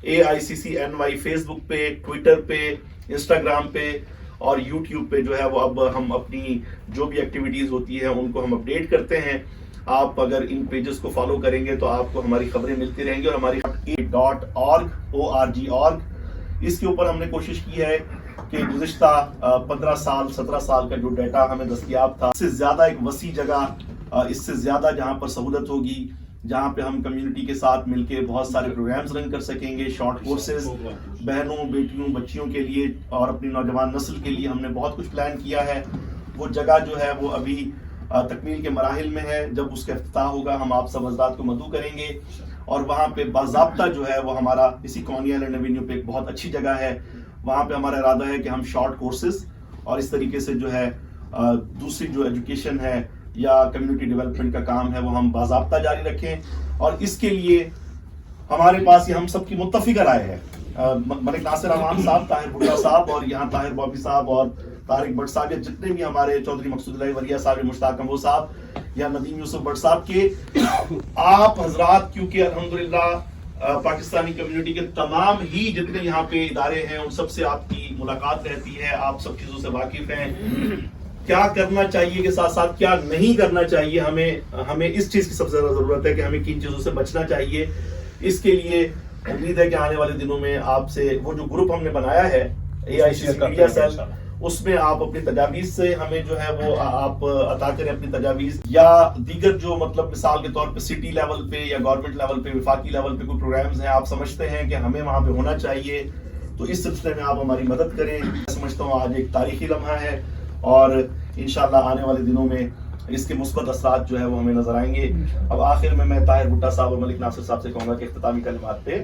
AICC NY फेसबुक पे, ट्विटर पे, इंस्टाग्राम पे और यूट्यूब पे जो है वो अब हम अपनी जो भी एक्टिविटीज़ होती है उनको हम अपडेट करते हैं। आप अगर इन पेजेस को फॉलो करेंगे तो आपको हमारी खबरें मिलती रहेंगी। और हमारी .org इसके ऊपर हमने कोशिश की है कि गुज़िश्ता 15 साल 17 साल का जो डाटा हमें दस्तयाब था, इससे ज़्यादा एक वसी जगह, इससे ज़्यादा जहाँ पर सहूलत होगी, जहाँ पे हम कम्युनिटी के साथ मिलके बहुत सारे प्रोग्राम्स रन कर सकेंगे, शॉर्ट कोर्सेज बहनों, बेटियों, बच्चियों के लिए और अपनी नौजवान नस्ल के लिए हमने बहुत कुछ प्लान किया है। वो जगह जो है वो अभी तकमील के मराहिल में है। जब उसका इफ्तिताह होगा हम आप सब हज़रात को मदऊ करेंगे और वहाँ पे बाज़ाब्ता जो है वो हमारा इसी कॉनी आइलैंड एवेन्यू पे एक बहुत अच्छी जगह है। वहाँ पे हमारा इरादा है कि हम शॉर्ट कोर्सेज और इस तरीके से जो है दूसरी जो एजुकेशन है या कम्युनिटी डेवलपमेंट का काम है वो हम बाज़ाब्ता जारी रखें। और इसके लिए हमारे पास ये हम सब की मुत्तफ़िक़ा राय है। मलिक नासिर अवान साहब, ताहिर भुट्टा साहब और यहाँ ताहिर बॉबी साहब और तारिक भट्ट साहब, या जितने भी हमारे चौधरी मकसूद अली वलिया साहब, मुश्ताक कम्बो साहब या नदीम यूसुफ भट्ट साहब के आप हजरात, क्योंकि अल्हम्दुलिल्लाह पाकिस्तानी कम्युनिटी के तमाम ही जितने यहाँ पे इदारे हैं उन सब से आपकी मुलाकात रहती है, आप सब चीज़ों से वाकिफ हैं। क्या करना चाहिए के साथ साथ क्या नहीं करना चाहिए, हमें इस चीज़ की सबसे ज़्यादा ज़रूरत है कि हमें किन चीज़ों से बचना चाहिए। इसके लिए उम्मीद है कि आने वाले दिनों में आपसे वो जो ग्रुप हमने बनाया है AICC मीडिया सेल, उसमें आप अपनी तजावीज़ से हमें जो है वो आप अता करें अपनी तजावीज़, या दीगर जो मतलब मिसाल के तौर पे सिटी लेवल पे या गवर्नमेंट लेवल पे, विफाकी लेवल पे कोई प्रोग्राम्स हैं आप समझते हैं कि हमें वहाँ पे होना चाहिए, तो इस सिलसिले में आप हमारी मदद करें। मैं समझता हूँ आज एक तारीखी लम्हा है और इंशाल्लाह आने वाले दिनों में इसके मुस्बत असरात जो है वो हमें नजर आएंगे। अब आखिर में मैं ताहिर भुट्टा साहब और मलिक नासिर साहब से कहूँगा कि इख्तितामी कलिमात पे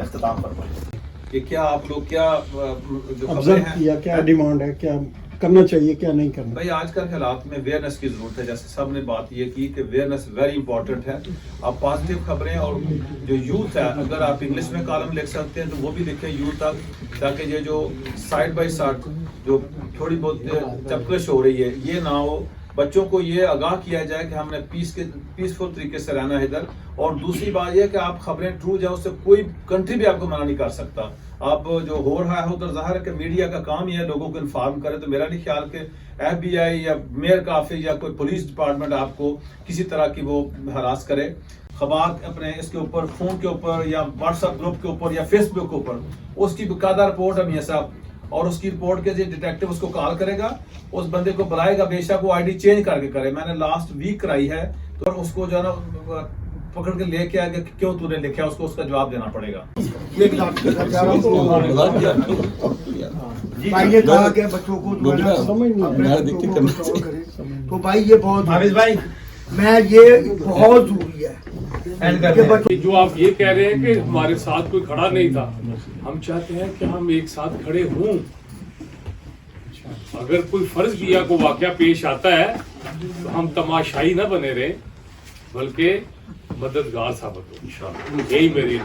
इख्तिताम फरमाएं कि क्या आप लोग क्या जो ऑब्जर्व किया, क्या डिमांड है, क्या करना चाहिए, क्या नहीं करना। भाई आजकल के हालात में अवेयरनेस की जरूरत है। जैसे सब ने बात ये की कि अवेयरनेस वेरी इंपॉर्टेंट है। आप पॉजिटिव खबरें और जो यूथ है, अगर आप इंग्लिश में कॉलम लिख सकते हैं तो वो भी लिखें यूथ तक, ताकि ये जो साइड बाय साइड जो थोड़ी बहुत चपकश हो रही है ये ना हो। बच्चों को ये आगाह किया जाए कि हमने पीसफुल तरीके से रहना है इधर। और दूसरी बात यह कि आप खबरें ट्रू जाए, उससे कोई कंट्री भी आपको मना नहीं कर सकता। आप जो हो रहा है उधर ज़ाहिर है कि मीडिया का काम ही है लोगों को इन्फॉर्म करे। तो मेरा नहीं ख्याल कि FBI या मेयर का ऑफिस या कोई पुलिस डिपार्टमेंट आपको किसी तरह की वो हरास करे। खबर अपने इसके ऊपर फ़ोन के ऊपर या व्हाट्सएप ग्रुप के ऊपर या फेसबुक के ऊपर उसकी बाकायदा रिपोर्ट है मियाँ साहब, और उसकी रिपोर्ट के जो डिटेक्टिव उसको कॉल करेगा, उस बंदे को बुलाएगा, बेशक वो ID चेंज करके करे। मैंने लास्ट वीक कराई है तो उसको जो है ना पकड़ के लेके आगे क्यों तूने लिखा है, उसको उसका जवाब देना पड़ेगा। ये भाई ने कहा कि बच्चों को जो है ना तो भाई ये बहुत भाई मैं ये बहुत जरूरी है कि बच्चों जो आप ये कह रहे हैं कि हमारे साथ कोई खड़ा नहीं था, हम चाहते हैं कि हम एक साथ खड़े हों। अगर कोई फर्ज किया को वाकया पेश आता है तो हम तमाशाई न बने रहे, बल्कि मददगार साबित हो। यही मेरी